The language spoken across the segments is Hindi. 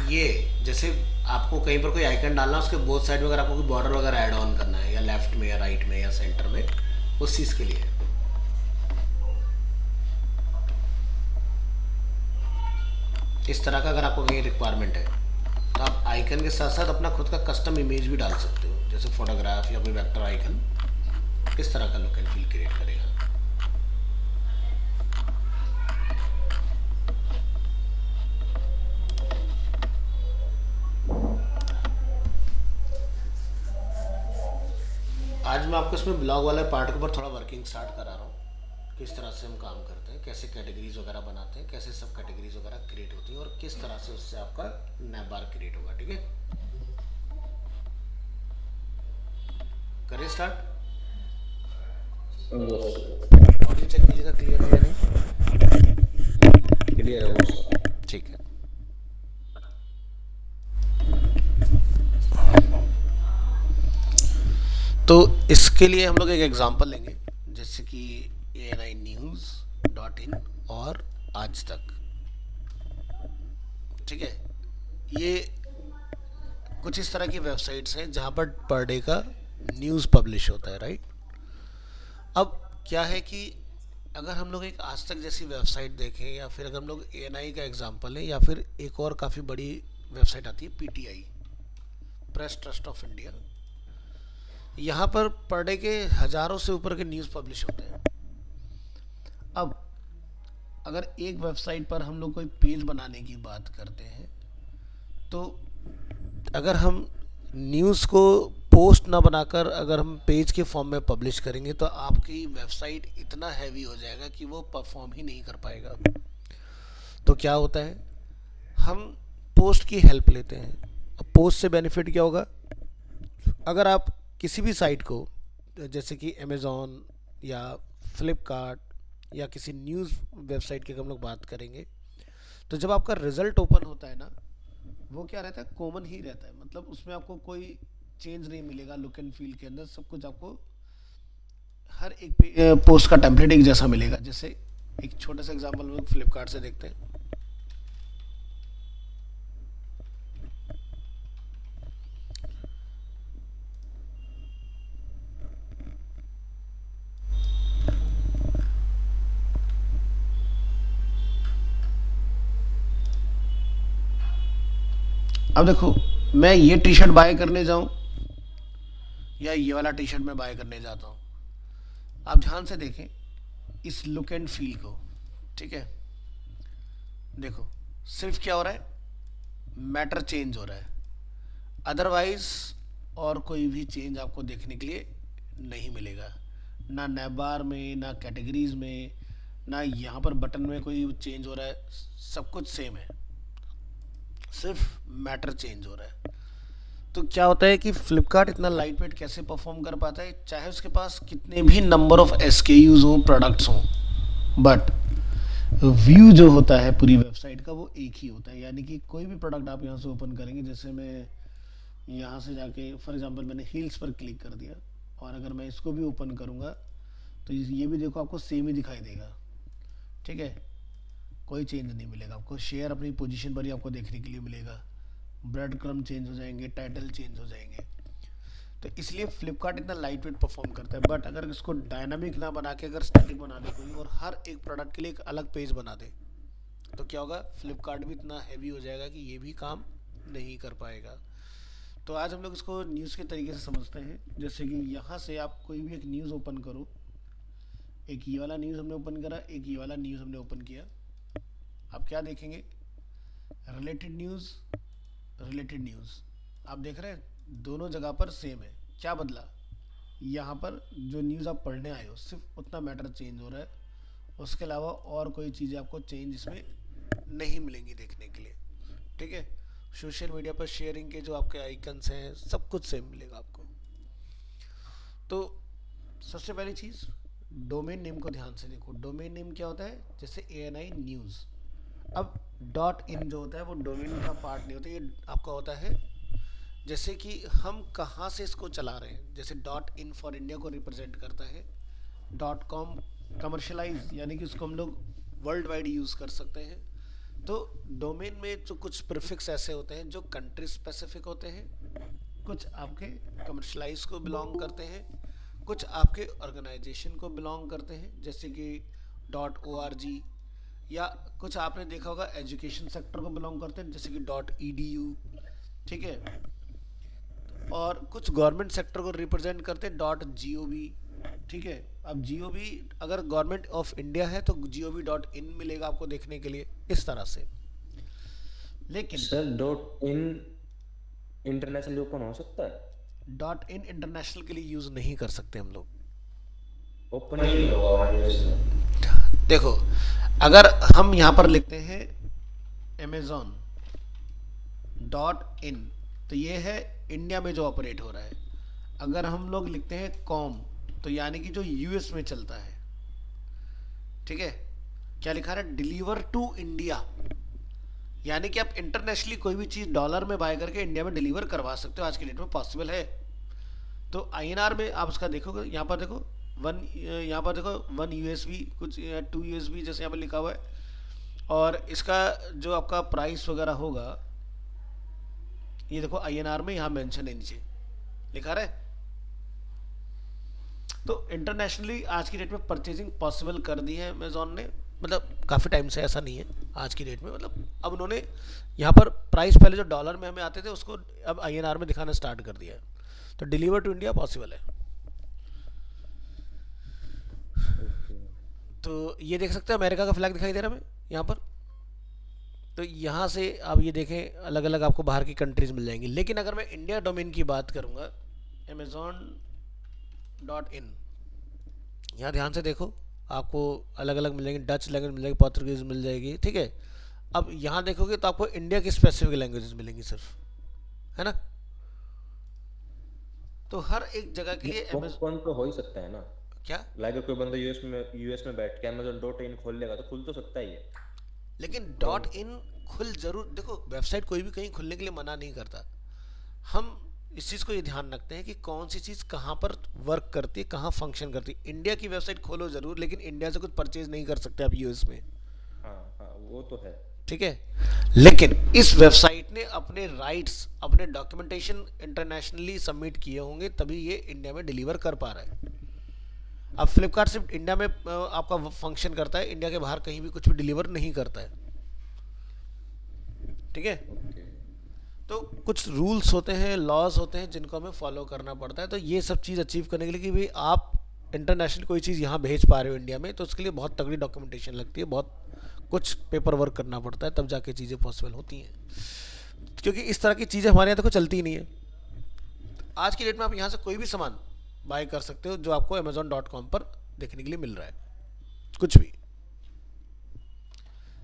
ये जैसे आपको कहीं पर कोई आइकन डालना है, उसके बोथ साइड में अगर आपको कोई बॉर्डर वगैरह ऐड ऑन करना है, या लेफ्ट में या राइट में या सेंटर में, उस चीज़ के लिए है। इस तरह का अगर आपको कहीं रिक्वायरमेंट है तो आप आइकन के साथ साथ अपना खुद का कस्टम इमेज भी डाल सकते हो, जैसे फोटोग्राफ या कोई वेक्टर आइकन। इस तरह का लुक एंड फील क्रिएट करेगा। आज मैं आपको इसमें ब्लॉग वाले पार्ट के ऊपर थोड़ा वर्किंग स्टार्ट करा रहा हूँ, किस तरह से हम काम करते हैं, कैसे कैटेगरीज वगैरह बनाते हैं, कैसे सब कैटेगरीज वगैरह क्रिएट होती हैं, और किस तरह से उससे आपका नैप बार क्रिएट होगा। ठीक है, करें स्टार्ट। बस ऑडियो चेक कीजिएगा क्लियर है या नहीं। क्लियर है बस। ठीक है, तो इसके लिए हम लोग एक एग्जांपल लेंगे, जैसे कि ANI-News.in और आज तक। ठीक है, ये कुछ इस तरह की वेबसाइट्स हैं जहाँ पर डे का न्यूज़ पब्लिश होता है, राइट। अब क्या है कि अगर हम लोग एक आज तक जैसी वेबसाइट देखें, या फिर अगर हम लोग ANI का एग्जांपल है, या फिर एक और काफ़ी बड़ी वेबसाइट आती है PTI, press trust of India, यहाँ पर डे के हज़ारों से ऊपर के न्यूज़ पब्लिश होते हैं। अब अगर एक वेबसाइट पर हम लोग कोई पेज बनाने की बात करते हैं, तो अगर हम न्यूज़ को पोस्ट ना बनाकर अगर हम पेज के फॉर्म में पब्लिश करेंगे, तो आपकी वेबसाइट इतना हैवी हो जाएगा कि वो परफॉर्म ही नहीं कर पाएगा। तो क्या होता है, हम पोस्ट की हेल्प लेते हैं। अब पोस्ट से बेनिफिट क्या होगा, अगर आप किसी भी साइट को, जैसे कि अमेज़ॉन या फ्लिपकार्ट या किसी न्यूज़ वेबसाइट की हम लोग बात करेंगे, तो जब आपका रिज़ल्ट ओपन होता है ना, वो क्या रहता है, कॉमन ही रहता है। मतलब उसमें आपको कोई चेंज नहीं मिलेगा लुक एंड फील के अंदर। सब कुछ आपको हर एक पोस्ट का टेम्पलेट एक जैसा मिलेगा। जैसे एक छोटा सा एग्जांपल हम लोग फ्लिपकार्ट से देखते हैं। अब देखो, मैं ये टी शर्ट बाय करने जाऊं या ये वाला टी शर्ट मैं बाय करने जाता हूं, आप ध्यान से देखें इस लुक एंड फील को। ठीक है, देखो सिर्फ क्या हो रहा है, मैटर चेंज हो रहा है, अदरवाइज और कोई भी चेंज आपको देखने के लिए नहीं मिलेगा। ना नैबार में, ना कैटेगरीज में, ना यहाँ पर बटन में कोई चेंज हो रहा है। सब कुछ सेम है, सिर्फ मैटर चेंज हो रहा है। तो क्या होता है कि फ्लिपकार्ट इतना लाइट वेट कैसे परफॉर्म कर पाता है, चाहे उसके पास कितने भी नंबर ऑफ SKUs हों, प्रोडक्ट्स हों, बट व्यू जो होता है पूरी वेबसाइट का वो एक ही होता है। यानी कि कोई भी प्रोडक्ट आप यहाँ से ओपन करेंगे, जैसे मैं यहाँ से जाके फॉर एग्जांपल मैंने हील्स पर क्लिक कर दिया, और अगर मैं इसको भी ओपन करूँगा तो ये भी देखो आपको सेम ही दिखाई देगा। ठीक है, कोई चेंज नहीं मिलेगा आपको। शेयर अपनी पोजीशन पर ही आपको देखने के लिए मिलेगा। ब्रेड क्रम चेंज हो जाएंगे, टाइटल चेंज हो जाएंगे। तो इसलिए फ्लिपकार्ट इतना लाइट वेट परफॉर्म करता है। बट अगर इसको डायनामिक ना बना के अगर स्टैटिक बना दे कोई, और हर एक प्रोडक्ट के लिए एक अलग पेज बना दे, तो क्या होगा, फ्लिपकार्ट भी इतना हैवी हो जाएगा कि ये भी काम नहीं कर पाएगा। तो आज हम लोग इसको न्यूज़ के तरीके से समझते हैं। जैसे कि यहाँ से आप कोई भी एक न्यूज़ ओपन करो, एक ये वाला न्यूज़ हमने ओपन करा, एक ये वाला न्यूज़ हमने ओपन किया। आप क्या देखेंगे, रिलेटेड न्यूज़, रिलेटेड न्यूज़। आप देख रहे हैं दोनों जगह पर सेम है। क्या बदला, यहाँ पर जो न्यूज़ आप पढ़ने आए हो सिर्फ उतना मैटर चेंज हो रहा है, उसके अलावा और कोई चीज़ें आपको चेंज इसमें नहीं मिलेंगी देखने के लिए। ठीक है, सोशल मीडिया पर शेयरिंग के जो आपके आइकन्स हैं सब कुछ सेम मिलेगा आपको। तो सबसे पहली चीज़, डोमेन नेम को ध्यान से देखो। डोमेन नेम क्या होता है, जैसे ANI-News। अब .in जो होता है वो डोमेन का पार्ट नहीं होता, ये आपका होता है जैसे कि हम कहाँ से इसको चला रहे हैं। जैसे .in फॉर इंडिया को रिप्रेजेंट करता है। .com कमर्शलाइज, यानी कि उसको हम लोग वर्ल्ड वाइड यूज़ कर सकते हैं। तो डोमेन में जो कुछ प्रीफिक्स ऐसे होते हैं जो कंट्री स्पेसिफिक होते हैं, कुछ आपके कमर्शलाइज को बिलोंग करते हैं, कुछ आपके ऑर्गेनाइजेशन को बिलोंग करते हैं जैसे कि .org, या कुछ आपने देखा होगा एजुकेशन सेक्टर को बिलोंग करते हैं जैसे कि .edu, ठीक है, और कुछ गवर्नमेंट सेक्टर को रिप्रेजेंट करते हैं .gov, ठीक है। अब gov अगर गवर्नमेंट ऑफ इंडिया है तो gov.in मिलेगा आपको देखने के लिए, इस तरह से। लेकिन sir dot in international open हो सकता है? .in इंटरनेशनल के लिए यूज़ नहीं कर सकते हम लोग। ओपन ही नहीं होगा हमारे यूएस में। देखो, अगर हम यहाँ पर लिखते हैं amazon.in तो ये है इंडिया में जो ऑपरेट हो रहा है। अगर हम लोग लिखते हैं कॉम तो यानी कि जो यूएस में चलता है, ठीक है। क्या लिखा है? डिलीवर टू इंडिया, यानी कि आप इंटरनेशनली कोई भी चीज़ डॉलर में बाय करके इंडिया में डिलीवर करवा सकते हो, आज की डेट में पॉसिबल है। तो आईएनआर में आप उसका देखोगे, यहाँ पर देखो यहाँ पर देखो 1 यूएसबी, कुछ 2 यूएसबी जैसे यहाँ पर लिखा हुआ है, और इसका जो आपका प्राइस वगैरह होगा ये देखो आईएनआर में यहाँ मेंशन है, नीचे लिखा रहा है। तो इंटरनेशनली आज की डेट में परचेजिंग पॉसिबल कर दी है अमेजोन ने, मतलब काफ़ी टाइम से ऐसा नहीं है आज की डेट में, मतलब अब उन्होंने यहाँ पर प्राइस पहले जो डॉलर में हमें आते थे उसको अब आईएनआर में दिखाना स्टार्ट कर दिया है। तो डिलीवर टू इंडिया पॉसिबल है। तो ये देख सकते हैं अमेरिका का फ्लैग दिखाई दे रहा है हमें यहाँ पर। तो यहाँ से आप ये देखें अलग अलग आपको बाहर की कंट्रीज़ मिल जाएंगी। लेकिन अगर मैं इंडिया डोमेन की बात करूँगा amazon.in, यहाँ ध्यान से देखो आपको अलग अलग मिल जाएंगे, डच लैंग्वेज मिल जाएगी, पोर्तुगीज़ मिल जाएगी, ठीक है। अब यहाँ देखोगे तो आपको इंडिया की स्पेसिफिक लैंग्वेजेस मिलेंगी सिर्फ, है ना। तो हर एक जगह के लिए ओपन तो हो ही सकता है ना? क्या, लाइक कोई बंदा यूएस में बैठ के amazon.in खोल लेगा तो खुल तो सकता ही है। लेकिन .in खुल जरूर, देखो वेबसाइट कोई भी कहीं खुलने के लिए मना नहीं करता। हम इस चीज़ को ये ध्यान रखते हैं कि कौन सी चीज़ कहाँ पर वर्क करती है, कहाँ फंक्शन करती है। इंडिया की वेबसाइट खोलो ज़रूर, लेकिन इंडिया से कुछ परचेज नहीं कर सकते आप यूएस में, हाँ हाँ वो तो है। ठीक है। लेकिन इस वेबसाइट ने अपने राइट्स, अपने डॉक्यूमेंटेशन इंटरनेशनली सबमिट किए होंगे तभी ये इंडिया में डिलीवर कर पा रहा है। अब फ्लिपकार्ट सिर्फ इंडिया में आपका फंक्शन करता है, इंडिया के बाहर कहीं भी कुछ भी डिलीवर नहीं करता है, ठीक है। ओके। तो कुछ रूल्स होते हैं, लॉज होते हैं जिनको हमें फॉलो करना पड़ता है। तो ये सब चीज़ अचीव करने के लिए कि भाई आप इंटरनेशनल कोई चीज़ यहाँ भेज पा रहे हो इंडिया में, तो उसके लिए बहुत तगड़ी डॉक्यूमेंटेशन लगती है, बहुत कुछ पेपर वर्क करना पड़ता है, तब जाके चीज़ें पॉसिबल होती हैं। क्योंकि इस तरह की चीज़ें हमारे यहाँ देखो चलती ही नहीं है। आज की डेट में आप यहाँ से कोई भी सामान बाय कर सकते हो जो आपको amazon.com पर देखने के लिए मिल रहा है, कुछ भी।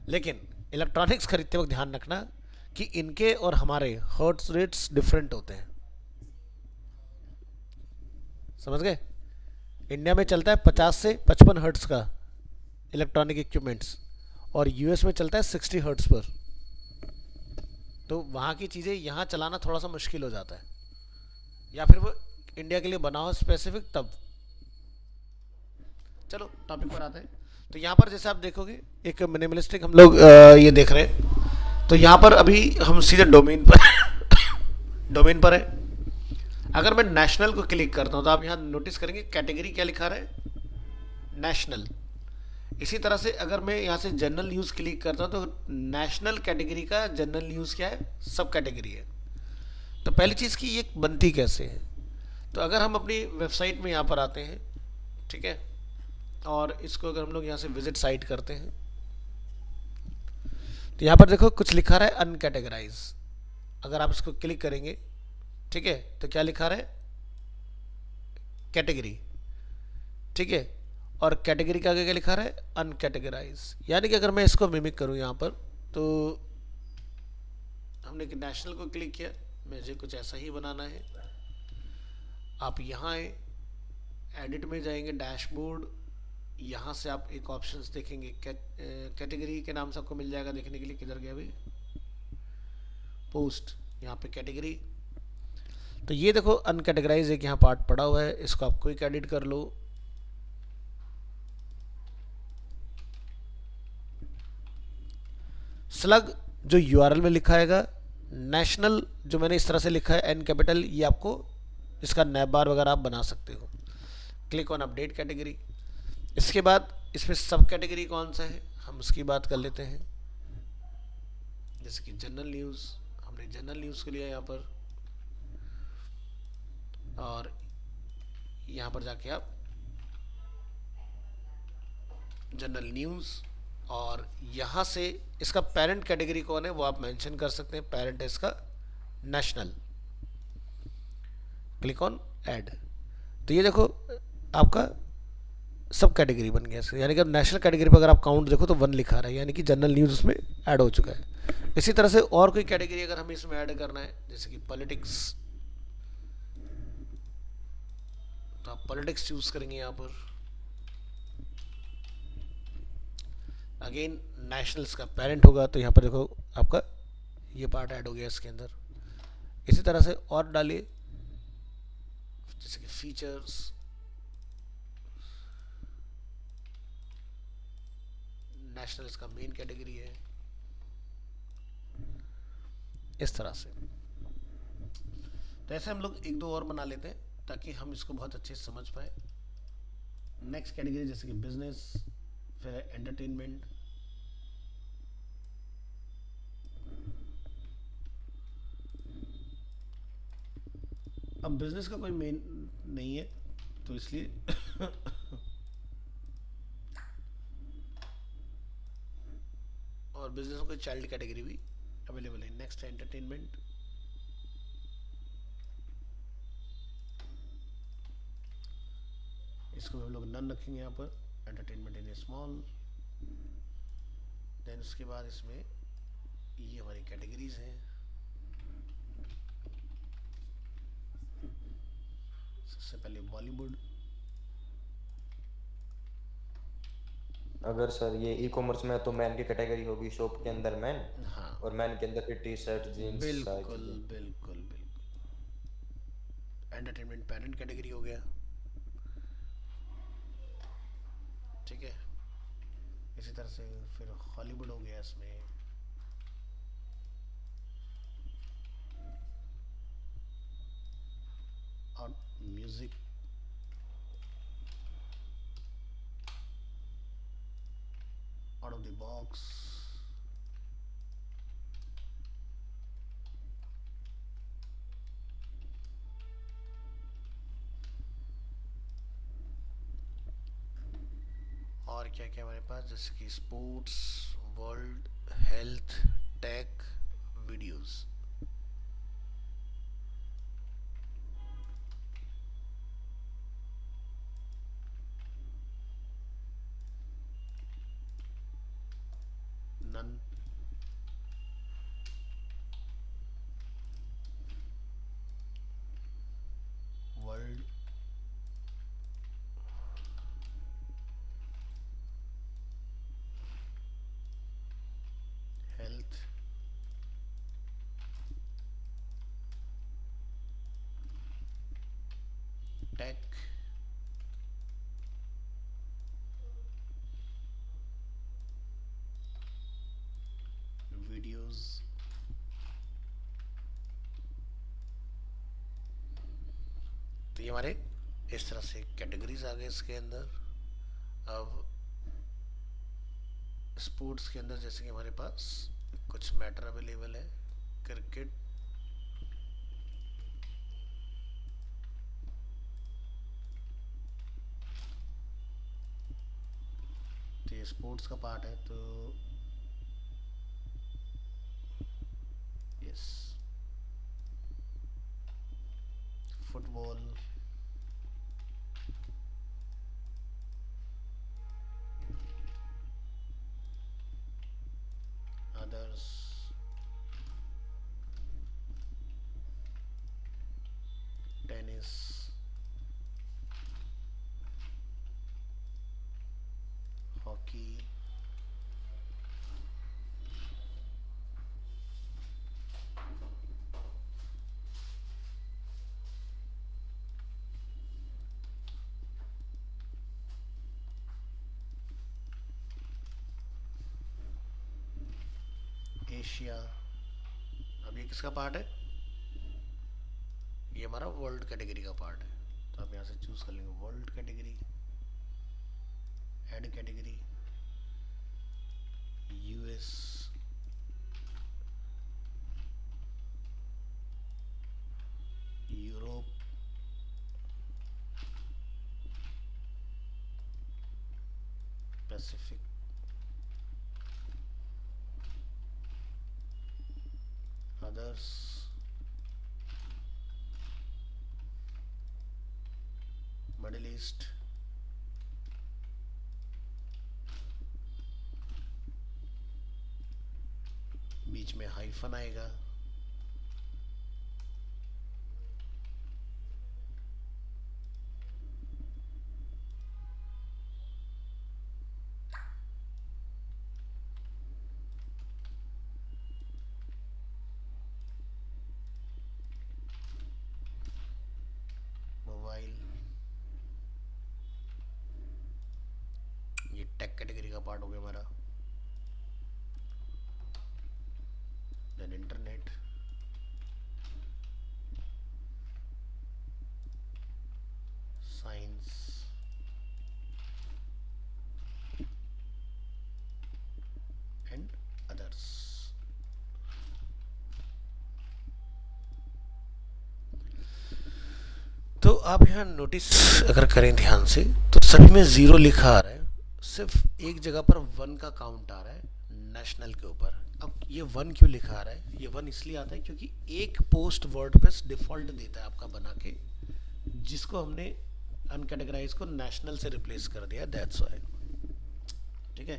लेकिन इलेक्ट्रॉनिक्स खरीदते वक्त ध्यान रखना कि इनके और हमारे हर्ट्ज रेट्स डिफरेंट होते हैं, समझ गए। इंडिया में चलता है 50 से 55 हर्ट्ज का इलेक्ट्रॉनिक इक्विपमेंट्स, और यूएस में चलता है 60 हर्ट्ज पर। तो वहाँ की चीज़ें यहाँ चलाना थोड़ा सा मुश्किल हो जाता है, या फिर वो इंडिया के लिए बना हो स्पेसिफिक तब। चलो टॉपिक पर आते हैं। तो यहाँ पर जैसे आप देखोगे एक मिनिमलिस्टिक हम लोग ये देख रहे हैं। तो यहाँ पर अभी हम सीधे डोमेन पर डोमेन पर है। अगर मैं नेशनल को क्लिक करता हूँ तो आप यहाँ नोटिस करेंगे कैटेगरी क्या लिखा रहा है, नेशनल। इसी तरह से अगर मैं यहाँ से जनरल न्यूज़ क्लिक करता हूँ तो नेशनल कैटेगरी का जनरल न्यूज़ क्या है, सब कैटेगरी है। तो पहली चीज़ की ये बनती कैसे है, तो अगर हम अपनी वेबसाइट में यहाँ पर आते हैं, ठीक है, और इसको अगर हम लोग यहाँ से विजिट साइट करते हैं तो यहाँ पर देखो कुछ लिखा रहा है अनकैटेगराइज। अगर आप इसको क्लिक करेंगे, ठीक है, तो क्या लिखा रहा है, कैटेगरी, ठीक है, और कैटेगरी के आगे क्या लिखा रहा है, अनकैटेगराइज। यानी कि अगर मैं इसको मिमिक करूँ यहाँ पर, तो हमने नेशनल को क्लिक किया, मुझे कुछ ऐसा ही बनाना है। आप यहाँ आए, एडिट में जाएंगे, डैशबोर्ड, यहाँ से आप एक ऑप्शंस देखेंगे, कैटेगरी के नाम से आपको मिल जाएगा देखने के लिए। किधर गया भाई, पोस्ट, यहाँ पे कैटेगरी। तो ये देखो अनकैटेगराइज एक यहाँ पार्ट पड़ा हुआ है, इसको आप क्विक एडिट कर लो। स्लग जो यूआरएल में लिखा हैगा, नेशनल जो मैंने इस तरह से लिखा है एन कैपिटल, ये आपको इसका नैब बार वगैरह आप बना सकते हो। Click on update category. इसके बाद इसमें सब कैटेगरी कौन सा है हम उसकी बात कर लेते हैं। जैसे कि जनरल न्यूज़, हमने जनरल न्यूज़ को लिया यहाँ पर, और यहाँ पर जाके आप जनरल न्यूज़, और यहाँ से इसका पेरेंट कैटेगरी कौन है वो आप मेंशन कर सकते हैं। पेरेंट है इसका नेशनल। Click on add. तो ये देखो आपका सब कैटेगरी बन गया इसका, यानी कि अब नेशनल कैटेगरी पर अगर आप काउंट देखो तो 1 लिखा रहा है, यानी कि जनरल न्यूज़ उसमें ऐड हो चुका है। इसी तरह से और कोई कैटेगरी अगर हमें इसमें ऐड करना है, जैसे कि पॉलिटिक्स, तो आप पॉलिटिक्स चूज करेंगे यहाँ पर। अगेन नेशनल्स का पेरेंट होगा, तो यहाँ पर देखो आपका ये पार्ट ऐड हो गया इसके अंदर। इसी तरह से और डालिए, जैसे कि फीचर्स, नेशनल्स का मेन कैटेगरी है, इस तरह से। तो ऐसे हम लोग एक दो और बना लेते हैं ताकि हम इसको बहुत अच्छे से समझ पाए। नेक्स्ट कैटेगरी जैसे कि बिजनेस, फिर एंटरटेनमेंट, अब बिजनेस का कोई मेन नहीं है तो इसलिए और बिजनेस में कोई चाइल्ड कैटेगरी भी अवेलेबल है। नेक्स्ट है एंटरटेनमेंट, इसको हम लोग नन रखेंगे यहाँ पर, एंटरटेनमेंट इन स्मॉल। देन उसके बाद इसमें ये हमारी कैटेगरीज हैं। सबसे पहले बॉलीवुड, अगर सर ये ई कॉमर्स में तो मैन की कैटेगरी होगी, शॉप के अंदर मैन, हाँ और मैन के अंदर फिर टी शर्ट जीन्स सारी बिल्कुल चीजें। बिल्कुल बिल्कुल। एंटरटेनमेंट पेरेंट कैटेगरी हो गया, ठीक है। इसी तरह से फिर हॉलीवुड हो गया इसमें, और music, out of the box, और क्या क्या हमारे पास, जैसे कि sports, world, health, tech, videos. None, world, health, tech, videos. तो ये हमारे इस तरह से कैटेगरीज आ गए इसके अंदर। अब स्पोर्ट्स के अंदर जैसे कि हमारे पास कुछ मैटर अवेलेबल है, क्रिकेट, तो ये स्पोर्ट्स का पार्ट है, तो yes, football, others, tennis, hockey, Asia. अब ये किसका पार्ट है? ये हमारा वर्ल्ड कैटेगरी का पार्ट है। तो आप यहाँ से चूज कर लेंगे world category, add category, US, Europe, Pacific, others, middle east, बीच में हाइफन आएगा, मोबाइल, ये टेक कैटेगरी का पार्ट हो गया हमारा, then internet, science, and others. तो आप यहाँ नोटिस अगर करें ध्यान से तो सभी में जीरो लिखा आ रहा है, सिर्फ एक जगह पर वन का काउंट आ रहा है नेशनल के ऊपर। अब ये वन क्यों लिखा आ रहा है? ये वन इसलिए आता है क्योंकि एक पोस्ट वर्डप्रेस डिफ़ॉल्ट देता है आपका बना के, जिसको हमने अनकैटेगराइज को नेशनल से रिप्लेस कर दिया, दैट्स वाई। ठीक है,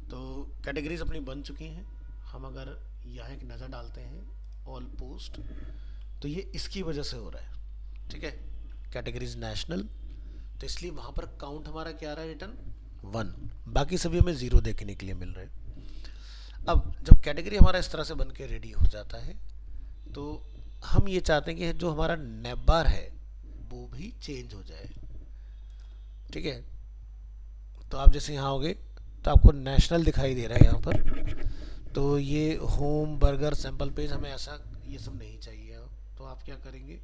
तो कैटेगरीज अपनी बन चुकी हैं। हम अगर यहाँ एक नज़र डालते हैं ऑल पोस्ट, तो ये इसकी वजह से हो रहा है। ठीक है, कैटेगरीज नेशनल, तो इसलिए वहाँ पर काउंट हमारा क्या आ रहा है, रिटर्न 1, बाकी सभी हमें ज़ीरो देखने के लिए मिल रहे हैं। अब जब कैटेगरी हमारा इस तरह से बन के रेडी हो जाता है, तो हम ये चाहते हैं कि जो हमारा नेबार है वो भी चेंज हो जाए। ठीक है, तो आप जैसे यहाँ होगे तो आपको नेशनल दिखाई दे रहा है यहाँ पर, तो ये होम, बर्गर, सैम्पल पेज, हमें ऐसा ये सब नहीं चाहिए। तो आप क्या करेंगे,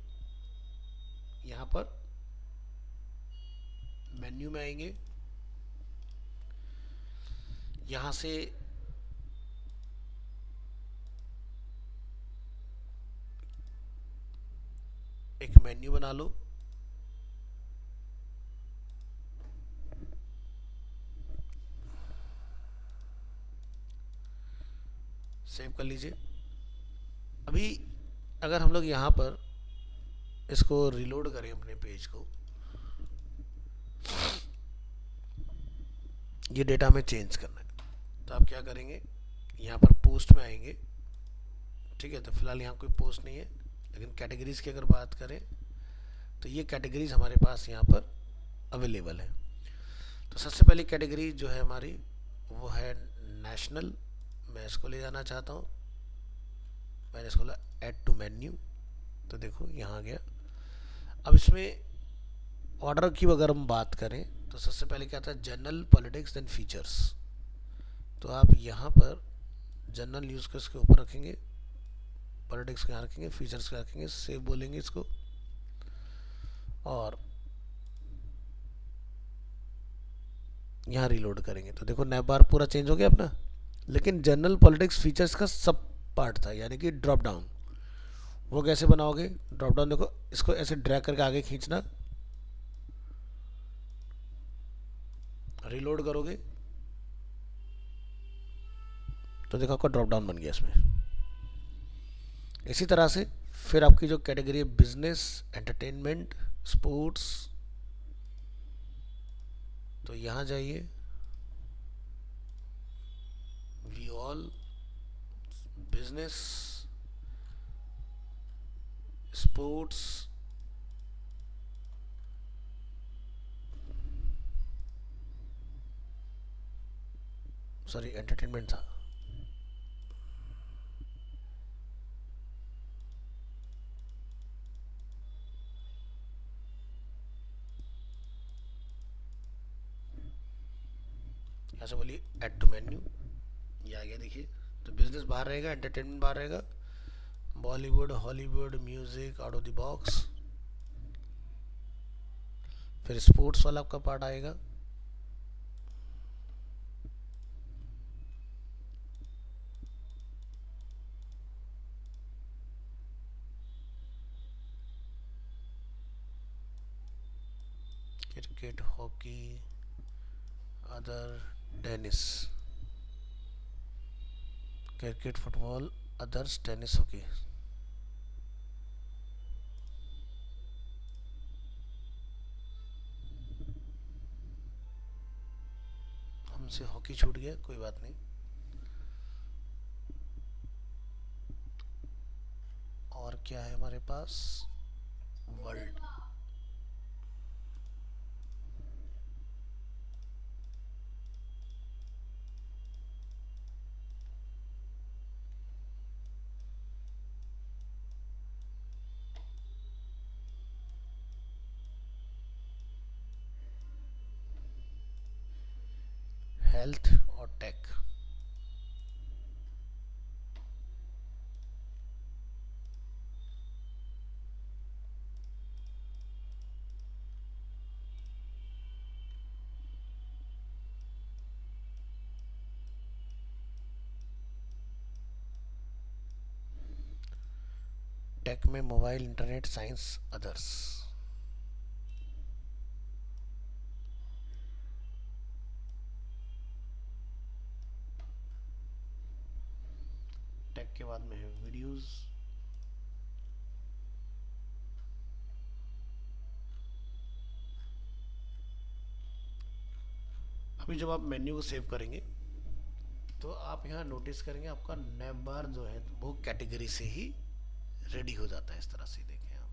यहाँ पर मेन्यू में आएंगे, यहाँ से एक मेन्यू बना लो, सेव कर लीजिए। अभी अगर हम लोग यहाँ पर इसको रिलोड करें अपने पेज को, ये डेटा हमें चेंज करना है, तो आप क्या करेंगे, यहाँ पर पोस्ट में आएंगे। ठीक है, तो फिलहाल यहाँ कोई पोस्ट नहीं है, लेकिन कैटेगरीज की अगर बात करें तो ये कैटेगरीज हमारे पास यहाँ पर अवेलेबल है। तो सबसे पहली कैटेगरी जो है हमारी वो है नेशनल। मैं इसको ले जाना चाहता हूँ, मैंने इसको ऐड टू मेन्यू, तो देखो यहाँ आ गया। अब इसमें ऑर्डर की अगर हम बात करें तो सबसे पहले क्या था, जनरल, पॉलिटिक्स, देन फीचर्स। तो आप यहाँ पर जनरल न्यूज़ को इसके ऊपर रखेंगे, पॉलिटिक्स को यहाँ रखेंगे, फीचर्स को रखेंगे, सेव बोलेंगे इसको, और यहाँ रिलोड करेंगे। तो देखो नैब बार पूरा चेंज हो गया अपना, लेकिन जनरल, पॉलिटिक्स, फीचर्स का सब पार्ट था, यानी कि ड्रॉप डाउन। वो कैसे बनाओगे, ड्रॉप डाउन देखो, इसको ऐसे ड्रैग करके आगे खींचना, रिलोड करोगे तो देखो आपका ड्रॉप डाउन बन गया इसमें। इसी तरह से फिर आपकी जो कैटेगरी है बिजनेस, एंटरटेनमेंट, स्पोर्ट्स, तो यहाँ जाइए, we all, business, sports, sorry entertainment था, यहाँ से बोलिए ऐड टू मेन्यू, ये आ गया देखिए। तो बिजनेस बाहर रहेगा, एंटरटेनमेंट बाहर रहेगा, Bollywood, Hollywood, music, out of the box. फिर स्पोर्ट्स वाला आपका पार्ट आएगा, cricket, hockey, other, tennis, cricket, football, others, tennis, hockey. हमसे हॉकी छूट गया, कोई बात नहीं। और क्या है हमारे पास, वर्ल्ड। हेल्थ और टेक। टेक में mobile, internet, science, others. Tech के बाद में है वीडियोस, अभी जब आप मेन्यू को सेव करेंगे तो आप यहाँ नोटिस करेंगे आपका नैब बार जो है वो कैटेगरी से ही रेडी हो जाता है, इस तरह से देखें आप,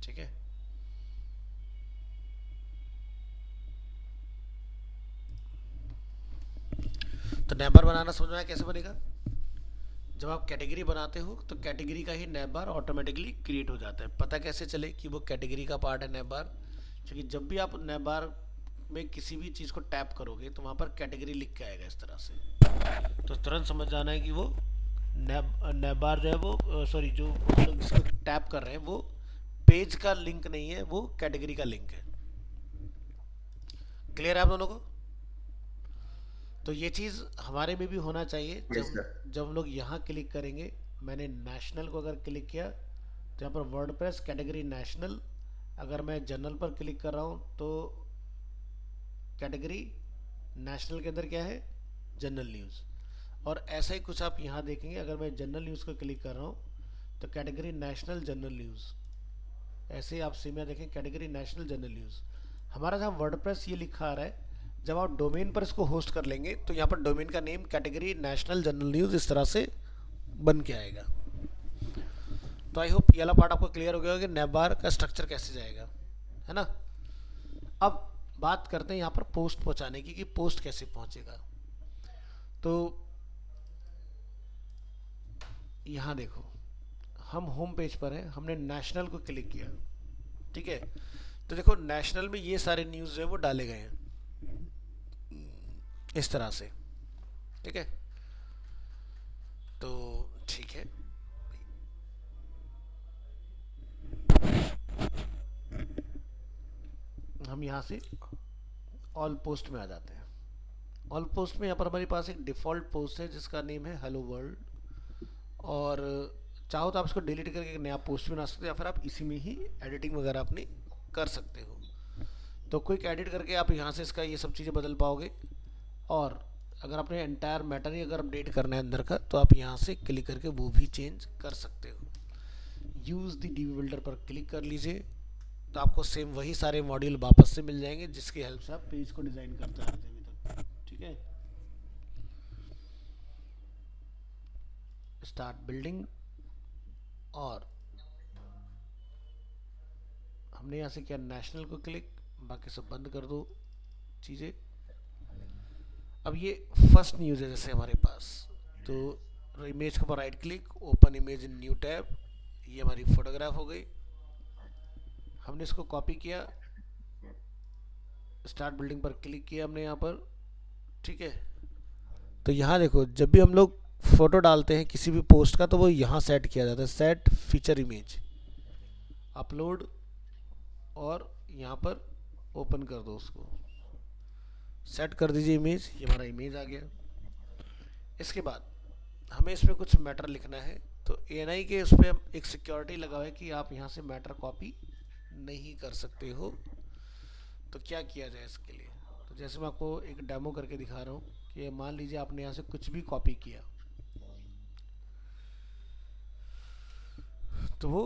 ठीक है। तो नैब बार बनाना समझ में आया कैसे बनेगा। जब आप कैटेगरी बनाते हो तो कैटेगरी का ही नैब बार ऑटोमेटिकली क्रिएट हो जाता है। पता कैसे चले कि वो कैटेगरी का पार्ट है नैब बार, क्योंकि जब भी आप नैब बार में किसी भी चीज़ को टैप करोगे तो वहाँ पर कैटेगरी लिख के आएगा इस तरह से, तो तुरंत समझ जाना है कि वो नैब बार जो है वो सॉरी जो हम लोग जिसको टैप कर रहे हैं वो पेज का लिंक नहीं है, वो कैटेगरी का लिंक है। क्लियर है आप दोनों को। तो ये चीज़ हमारे में भी होना चाहिए। यस जब सर। जब हम लोग यहाँ क्लिक करेंगे, मैंने नेशनल को अगर क्लिक किया तो यहाँ पर वर्डप्रेस कैटेगरी नेशनल, अगर मैं जनरल पर क्लिक कर रहा हूँ तो कैटेगरी नेशनल के अंदर क्या है, जनरल न्यूज़। और ऐसा ही कुछ आप यहाँ देखेंगे, अगर मैं जनरल न्यूज़ को क्लिक कर रहा हूँ तो कैटेगरी नेशनल जनरल न्यूज़, ऐसे ही आप सेम यहाँ देखें कैटेगरी नेशनल जनरल न्यूज़। हमारा जहाँ वर्डप्रेस ये लिखा आ रहा है, जब आप डोमेन पर इसको होस्ट कर लेंगे तो यहाँ पर डोमेन का name category national general news इस तरह से बन के आएगा। तो आई होप ये वाला पार्ट आपको क्लियर हो गया होगा कि नैब बार का स्ट्रक्चर कैसे जाएगा, है ना। अब बात करते हैं यहाँ पर पोस्ट पहुँचाने की, कि पोस्ट कैसे पहुँचेगा। तो यहाँ देखो, हम होम पेज पर हैं, हमने नेशनल को क्लिक किया, ठीक है। तो देखो नेशनल में ये सारे न्यूज़ जो है वो डाले गए हैं इस तरह से, ठीक है। तो ठीक है, हम यहाँ से ऑल पोस्ट में आ जाते हैं। ऑल पोस्ट में यहाँ पर हमारे पास एक डिफ़ॉल्ट पोस्ट है जिसका नेम है हेलो वर्ल्ड, और चाहो तो आप इसको डिलीट करके एक नया पोस्ट बना सकते हो, या फिर आप इसी में ही एडिटिंग वगैरह अपनी कर सकते हो। तो क्विक एडिट करके आप यहाँ से इसका ये सब चीज़ें बदल पाओगे। और अगर आपने एंटायर मैटर ही अगर अपडेट करना है अंदर का, तो आप यहाँ से क्लिक करके वो भी चेंज कर सकते हो। यूज़ द डीबी बिल्डर पर क्लिक कर लीजिए, तो आपको सेम वही सारे मॉड्यूल वापस से मिल जाएंगे जिसकी हेल्प से आप पेज को डिज़ाइन करते आ रहे थे अभी तक, ठीक है। स्टार्ट बिल्डिंग, और हमने यहाँ से किया नेशनल को क्लिक, बाकी सब बंद कर दो चीज़ें। अब ये फर्स्ट न्यूज़ है जैसे हमारे पास, तो इमेज के ऊपर right click, open image in new tab, ये हमारी फोटोग्राफ हो गई। हमने इसको कॉपी किया, स्टार्ट बिल्डिंग पर क्लिक किया हमने यहाँ पर, ठीक है। तो यहाँ देखो, जब भी हम लोग फ़ोटो डालते हैं किसी भी पोस्ट का, तो वो यहाँ सेट किया जाता है, सेट फीचर इमेज, अपलोड, और यहाँ पर ओपन कर दो उसको, सेट कर दीजिए इमेज। ये हमारा इमेज आ गया। इसके बाद हमें इसमें कुछ मैटर लिखना है, तो एएनआई के उस पर एक सिक्योरिटी लगा हुआ है कि आप यहाँ से मैटर कॉपी नहीं कर सकते हो। तो क्या किया जाए इसके लिए? तो जैसे मैं आपको एक डेमो करके दिखा रहा हूँ कि मान लीजिए आपने यहाँ से कुछ भी कॉपी किया, तो वो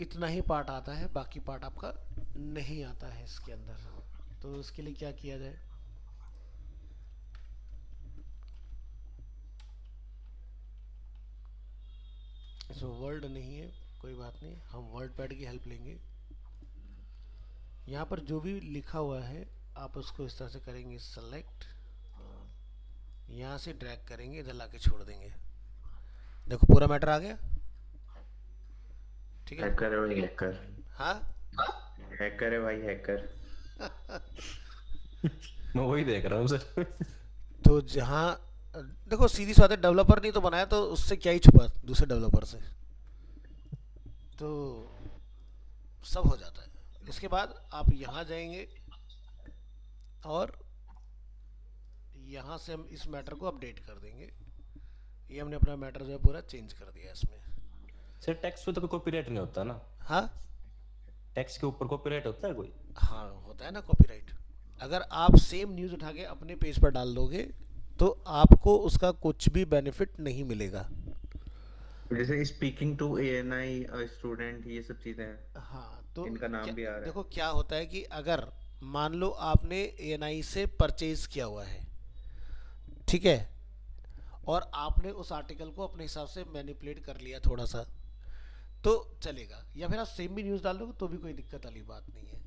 इतना ही पार्ट आता है, बाकी पार्ट आपका नहीं आता है इसके अंदर। तो इसके लिए क्या किया जाए? इसमें वर्ड नहीं है, कोई बात नहीं, हम वर्ड पैड की हेल्प लेंगे। यहाँ पर जो भी लिखा हुआ है आप उसको इस तरह से करेंगे सेलेक्ट, यहाँ से ड्रैग करेंगे, इधर लाके छोड़ देंगे। देखो पूरा मैटर आ गया। ठीक है। हैकर है भाई हैकर। हाँ, हैकर है भाई हैकर। मैं वही देख रहा हूँ सर। तो जहाँ देखो सीधी सी बात है, डेवलपर नहीं तो बनाया, तो उससे क्या ही छुपा दूसरे डेवलपर से, तो सब हो जाता है। इसके बाद आप यहाँ जाएंगे और यहाँ से हम इस मैटर को अपडेट कर देंगे। ये हमने अपना मैटर जो है पूरा चेंज कर दिया इसमें। सर टैक्स पे तो कोई कॉपीराइट नहीं होता ना? हाँ टैक्स के ऊपर कॉपीराइट होता है कोई? हाँ, होता है ना कॉपीराइट। अगर आप सेम न्यूज़ उठा के अपने पेज पर डाल दोगे तो आपको उसका कुछ भी बेनिफिट नहीं मिलेगा। जैसे स्पीकिंग टू एएनआई स्टूडेंट, ये सब चीजें हैं, हाँ, तो इनका नाम भी आ रहा देखो क्या होता है कि अगर मान लो आपने एएनआई से परचेज किया हुआ है, ठीक है, और आपने उस आर्टिकल को अपने हिसाब से मैनिपुलेट कर लिया थोड़ा सा, तो चलेगा। या फिर आप सेम भी न्यूज़ डालोगे तो भी कोई दिक्कत वाली बात नहीं है।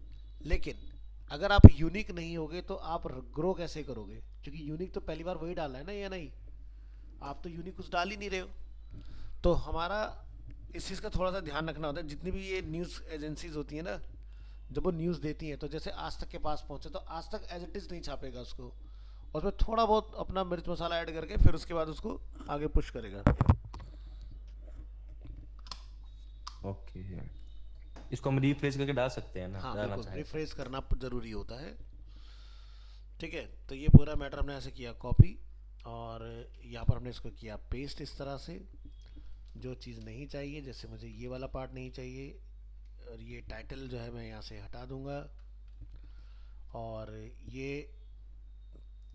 लेकिन अगर आप यूनिक नहीं होगे तो आप ग्रो कैसे करोगे? क्योंकि यूनिक तो पहली बार वही डाला है ना, या नहीं? आप तो यूनिक कुछ डाल ही नहीं रहे हो। तो हमारा इस चीज़ का थोड़ा सा ध्यान रखना होता है। जितनी भी ये न्यूज़ एजेंसीज होती हैं ना, जब वो न्यूज़ देती हैं, तो जैसे आज तक के पास पहुँचे तो आज तक एज इट इज़ नहीं छापेगा उसको, और उसमें थोड़ा बहुत अपना मिर्च मसाला ऐड करके फिर उसके बाद उसको आगे पुश करेगा। ओके, इसको हम रिफ्रेश करके डाल सकते हैं ना? हाँ डालना बिल्कुल, चाहें तो। रिफ्रेश करना ज़रूरी होता है। ठीक है, तो ये पूरा मैटर हमने ऐसे किया कॉपी, और यहाँ पर हमने इसको किया पेस्ट इस तरह से। जो चीज़ नहीं चाहिए, जैसे मुझे ये वाला पार्ट नहीं चाहिए, और ये टाइटल जो है मैं यहाँ से हटा दूँगा, और ये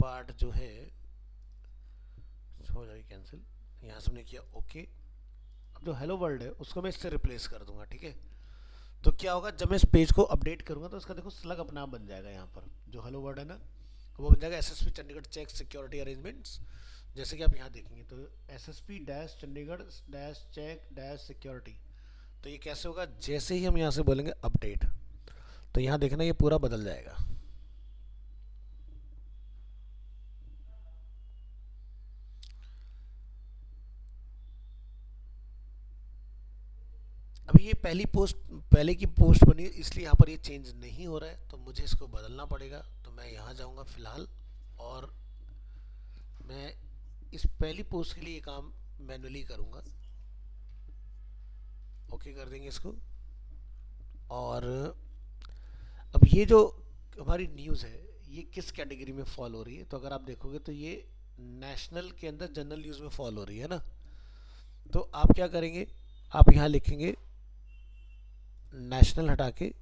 पार्ट जो है हो जाएगी कैंसिल। यहाँ से हमने किया ओके। अब जो हेलो वर्ल्ड है उसको मैं इससे रिप्लेस कर दूंगा। ठीक है, तो क्या होगा, जब मैं इस पेज को अपडेट करूंगा तो इसका देखो स्लग अपना आप बन जाएगा। यहाँ पर जो हेलो वर्ल्ड है ना, वो बन जाएगा SSP Chandigarh check security arrangements. जैसे कि आप यहाँ देखेंगे तो SSP dash Chandigarh dash check dash security. तो ये कैसे होगा? जैसे ही हम यहाँ से बोलेंगे अपडेट, तो यहाँ देखना ये पूरा बदल जाएगा। अभी ये पहले की पोस्ट बनी है, इसलिए यहाँ पर ये चेंज नहीं हो रहा है, तो मुझे इसको बदलना पड़ेगा। तो मैं यहाँ जाऊँगा फ़िलहाल, और मैं इस पहली पोस्ट के लिए ये काम मैनुअली करूँगा। ओके कर देंगे इसको। और अब ये जो हमारी न्यूज़ है ये किस कैटेगरी में फॉल हो रही है? तो अगर आप देखोगे तो ये नेशनल के अंदर जनरल न्यूज़ में फॉल हो रही है ना। तो आप क्या करेंगे, आप यहाँ लिखेंगे नेशनल हटा के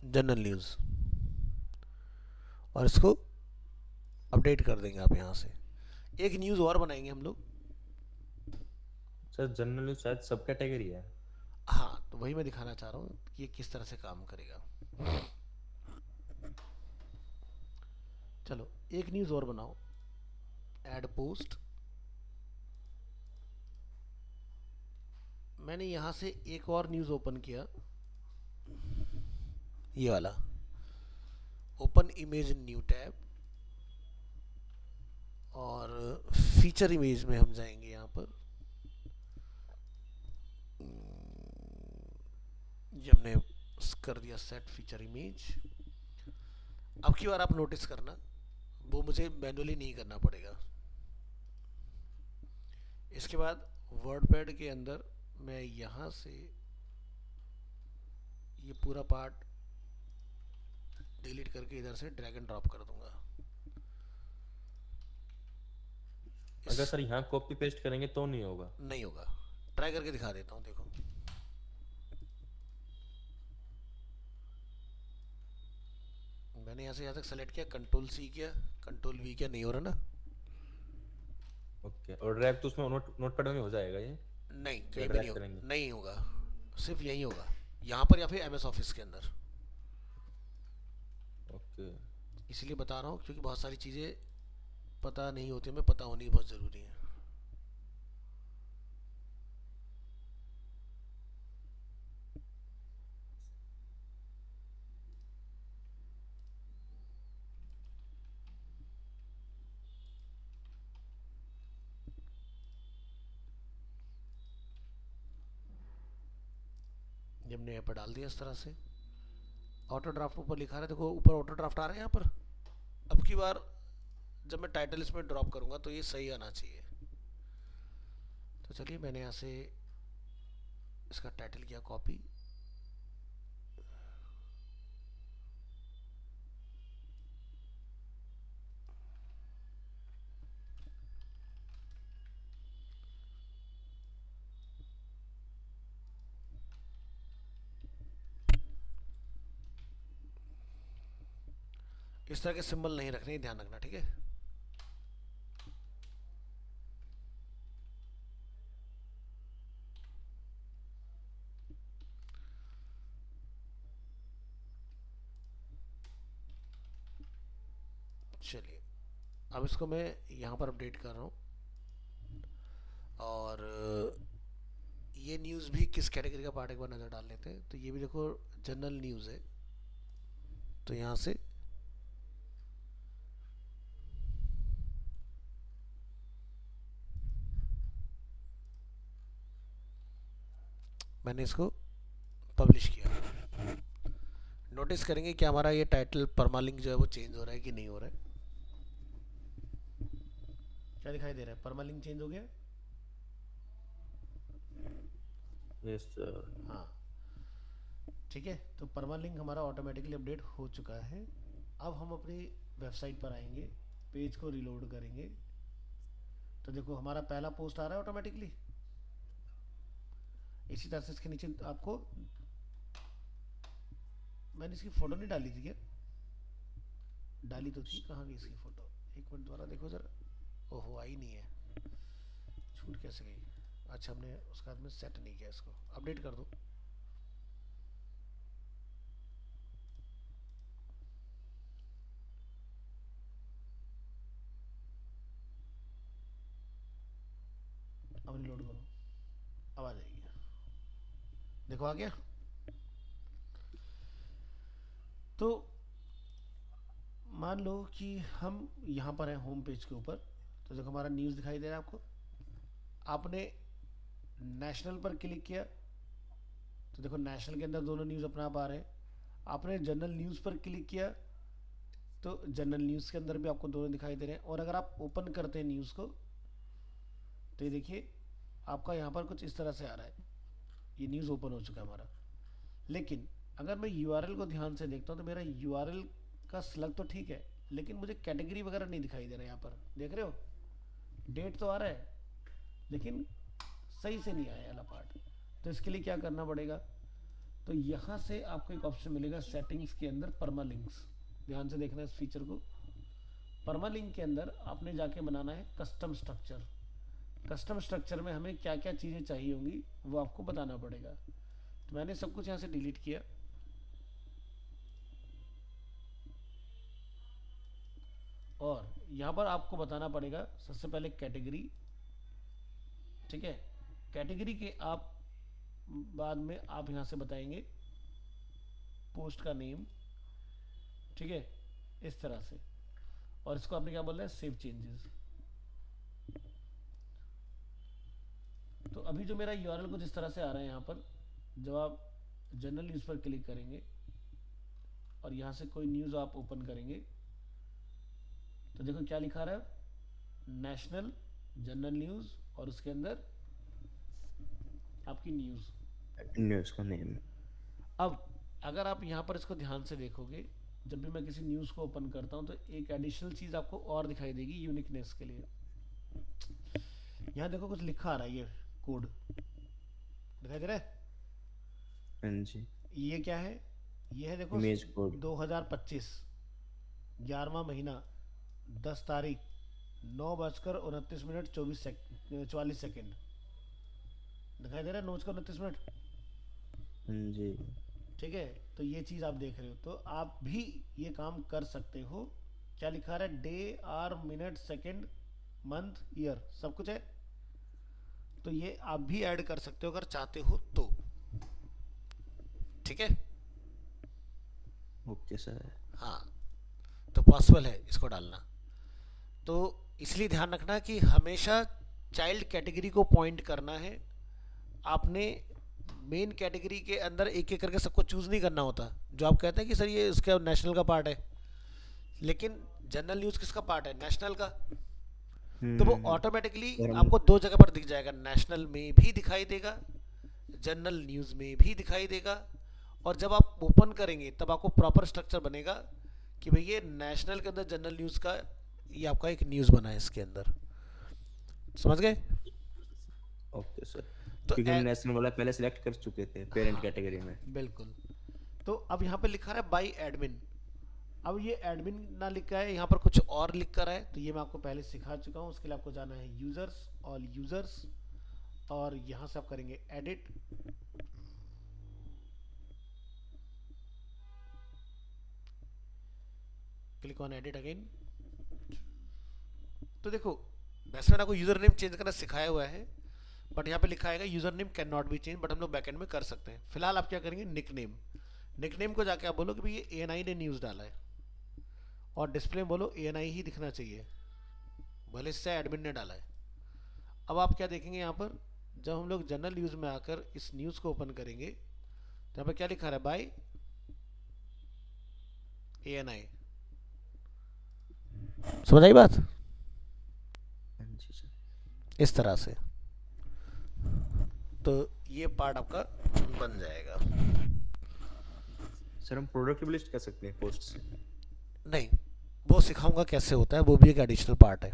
जनरल न्यूज़, और इसको अपडेट कर देंगे आप यहाँ से। एक न्यूज़ और बनाएंगे हम लोग। सर जनरल न्यूज़ शायद सब कैटेगरी है। हाँ, तो वही मैं दिखाना चाह रहा हूँ कि ये किस तरह से काम करेगा। चलो एक न्यूज़ और बनाओ, ऐड पोस्ट। मैंने यहाँ से एक और न्यूज़ ओपन किया, ये वाला ओपन इमेज न्यू टैब, और फीचर इमेज में हम जाएंगे यहाँ पर। ये हमने कर दिया सेट फीचर इमेज। अब की बार आप नोटिस करना, वो मुझे मैनुअली नहीं करना पड़ेगा। इसके बाद वर्डपैड के अंदर मैं यहाँ से ये पूरा पार्ट डिलीट करके इधर से ड्रैग एंड ड्रॉप कर दूंगा। अगर सर यहाँ कॉपी पेस्ट करेंगे तो नहीं होगा? नहीं होगा, ट्राई करके दिखा देता हूँ, देखो। मैंने यहाँ से यहाँ तक सेलेक्ट किया, कंट्रोल सी किया, कंट्रोल वी किया, नहीं हो रहा ना। ओके, और ड्रैग तो उसमें नोटपैड में हो जाएगा ये? नहीं, या कहीं भी ड्रैग नहीं करेंगे? नहीं होगा, सिर्फ यही होगा, यहाँ पर या फिर एमएस ऑफिस के अंदर। ओके। इसलिए बता रहा हूँ क्योंकि बहुत सारी चीज़ें पता नहीं होती, हमें पता होनी बहुत ज़रूरी है। जब हमने यहाँ पर डाल दिया इस तरह से, ऑटो ड्राफ्ट ऊपर लिखा रहा है, देखो ऊपर ऑटो ड्राफ्ट आ रहा है यहाँ पर। अब की बार जब मैं टाइटल इसमें ड्रॉप करूँगा तो ये सही आना चाहिए। तो चलिए, मैंने यहाँ से इसका टाइटल किया कॉपी, इस तरह के सिंबल नहीं रखने, ध्यान रखना, ठीक है। चलिए, अब इसको मैं यहाँ पर अपडेट कर रहा हूँ, और ये न्यूज़ भी किस कैटेगरी का पार्ट, एक बार नज़र डाल लेते हैं। तो ये भी देखो जनरल न्यूज़ है, तो यहाँ से मैंने इसको पब्लिश किया। नोटिस करेंगे कि हमारा ये टाइटल परमालिंक जो है वो चेंज हो रहा है कि नहीं हो रहा है। क्या दिखाई दे रहा है, परमालिंक चेंज हो गया। Yes sir. हाँ, ठीक है। तो परमालिंक हमारा ऑटोमेटिकली अपडेट हो चुका है। अब हम अपनी वेबसाइट पर आएंगे, पेज को रिलोड करेंगे, तो देखो हमारा पहला पोस्ट आ रहा है ऑटोमेटिकली। इसी तरह से इसके नीचे आपको, मैंने इसकी फ़ोटो नहीं डाली थी क्या? डाली तो थी, कहाँ गई इसकी फ़ोटो? एक मिनट दोबारा देखो ज़रा। ओहो, आई नहीं है, छूट कैसे गई? अच्छा, हमने उसका में सेट नहीं किया, इसको अपडेट कर दो। अब रिलोड करो, अब आ जाएगी, देखो आ गया। तो मान लो कि हम यहाँ पर हैं होम पेज के ऊपर, तो देखो हमारा न्यूज़ दिखाई दे रहा है आपको। आपने नेशनल पर क्लिक किया तो देखो नेशनल के अंदर दोनों न्यूज़ अपना आप आ रहे हैं। आपने जनरल न्यूज़ पर क्लिक किया तो जनरल न्यूज़ के अंदर भी आपको दोनों दिखाई दे रहे हैं। और अगर आप ओपन करते हैं न्यूज़ को, तो ये देखिए आपका यहाँ पर कुछ इस तरह से आ रहा है, ये न्यूज़ ओपन हो चुका है हमारा। लेकिन अगर मैं यूआरएल को ध्यान से देखता हूँ तो मेरा यूआरएल का स्लग तो ठीक है, लेकिन मुझे कैटेगरी वगैरह नहीं दिखाई दे रहा है। यहाँ पर देख रहे हो, डेट तो आ रहा है लेकिन सही से नहीं आया वाला पार्ट। तो इसके लिए क्या करना पड़ेगा, तो यहाँ से आपको एक ऑप्शन मिलेगा सेटिंग्स के अंदर, परमालिंक्स। ध्यान से देखना इस फीचर को। परमालिंक के अंदर आपने जाके बनाना है कस्टम स्ट्रक्चर। कस्टम स्ट्रक्चर में हमें क्या क्या चीज़ें चाहिए होंगी वो आपको बताना पड़ेगा। तो मैंने सब कुछ यहाँ से डिलीट किया, और यहाँ पर आपको बताना पड़ेगा सबसे पहले कैटेगरी, ठीक है। कैटेगरी के आप बाद में आप यहाँ से बताएंगे पोस्ट का नेम, ठीक है, इस तरह से। और इसको आपने क्या बोलना है, सेव चेंजेस। तो अभी जो मेरा यूआरएल कुछ इस तरह से आ रहा है यहाँ पर, जब आप जनरल न्यूज़ पर क्लिक करेंगे और यहाँ से कोई न्यूज़ आप ओपन करेंगे तो देखो क्या लिखा रहा है, नेशनल, जनरल न्यूज़ और उसके अंदर आपकी न्यूज़। न्यूज़ का नेम। अब अगर आप यहाँ पर इसको ध्यान से देखोगे, जब भी मैं किसी न्यूज़ को ओपन करता हूँ तो एक एडिशनल चीज़ आपको और दिखाई देगी यूनिकनेस के लिए। यहाँ देखो कुछ लिखा आ रहा है, ये कोड दिखाई दे रहा है। हाँ जी। ये क्या है, ये है देखो इमेज कोड। 2025 11वां महीना 10 तारीख 9:29 44 सेकेंड दिखाई दे रहा है, 9:29। हाँ जी। ठीक है, तो ये चीज़ आप देख रहे हो, तो आप भी ये काम कर सकते हो। क्या लिखा रहा है, day, hour, minute, second, month, year, सब कुछ है। तो ये आप भी ऐड कर सकते हो अगर चाहते हो तो। ठीक है, ओके सर। हाँ, तो पॉसिबल है इसको डालना। तो इसलिए ध्यान रखना कि हमेशा चाइल्ड कैटेगरी को पॉइंट करना है। आपने मेन कैटेगरी के अंदर एक एक करके सबको चूज़ नहीं करना होता। जो आप कहते हैं कि सर ये इसका नेशनल का पार्ट है, लेकिन जनरल न्यूज़ किसका पार्ट है, नेशनल का। तो वो ऑटोमेटिकली और हम आपको दो जगह पर दिख जाएगा, नेशनल में भी दिखाई देगा, जनरल न्यूज़ में भी दिखाई देगा। और जब आप ओपन करेंगे तब आपको प्रॉपर स्ट्रक्चर बनेगा कि भाई ये नेशनल के अंदर जनरल न्यूज़ का ये आपका एक न्यूज़ बना है इसके अंदर। समझ गए? Okay sir. तो क्योंकि हम नेशनल वाला पहले सिलेक्ट कर चुके थे पेरेंट कैटेगरी में। बिल्कुल। तो अब यहाँ पे लिखा है बाई एडमिन। अब ये एडमिन ना लिखा है, यहाँ पर कुछ और लिख कर है, तो ये मैं आपको पहले सिखा चुका हूँ। उसके लिए आपको जाना है यूज़र्स, ऑल यूज़र्स, और यहाँ से आप करेंगे edit. Click on edit again. तो देखो वैसे मैंने आपको यूज़र नेम चेंज करना सिखाया हुआ है, बट यहाँ पे लिखा है user name can not be change, but हम लोग बैकएंड में कर सकते हैं। फिलहाल आप क्या करेंगे, निक नेम। निक नेम को जाके आप बोलो कि भाई ये ANI ने न्यूज़ डाला है, और डिस्प्ले में बोलो ANI ही दिखना चाहिए, भले इससे एडमिन ने डाला है। अब आप क्या देखेंगे यहाँ पर, जब हम लोग जनरल न्यूज़ में आकर इस न्यूज़ को ओपन करेंगे तो यहाँ पर क्या लिखा है, बाय ANI। समझ आई बात? हाँ जी सर। इस तरह से तो ये पार्ट आपका बन जाएगा। सर हम प्रोडक्ट की भी लिस्ट कर सकते हैं पोस्ट से? नहीं, वो सिखाऊंगा कैसे होता है, वो भी एक एडिशनल पार्ट है।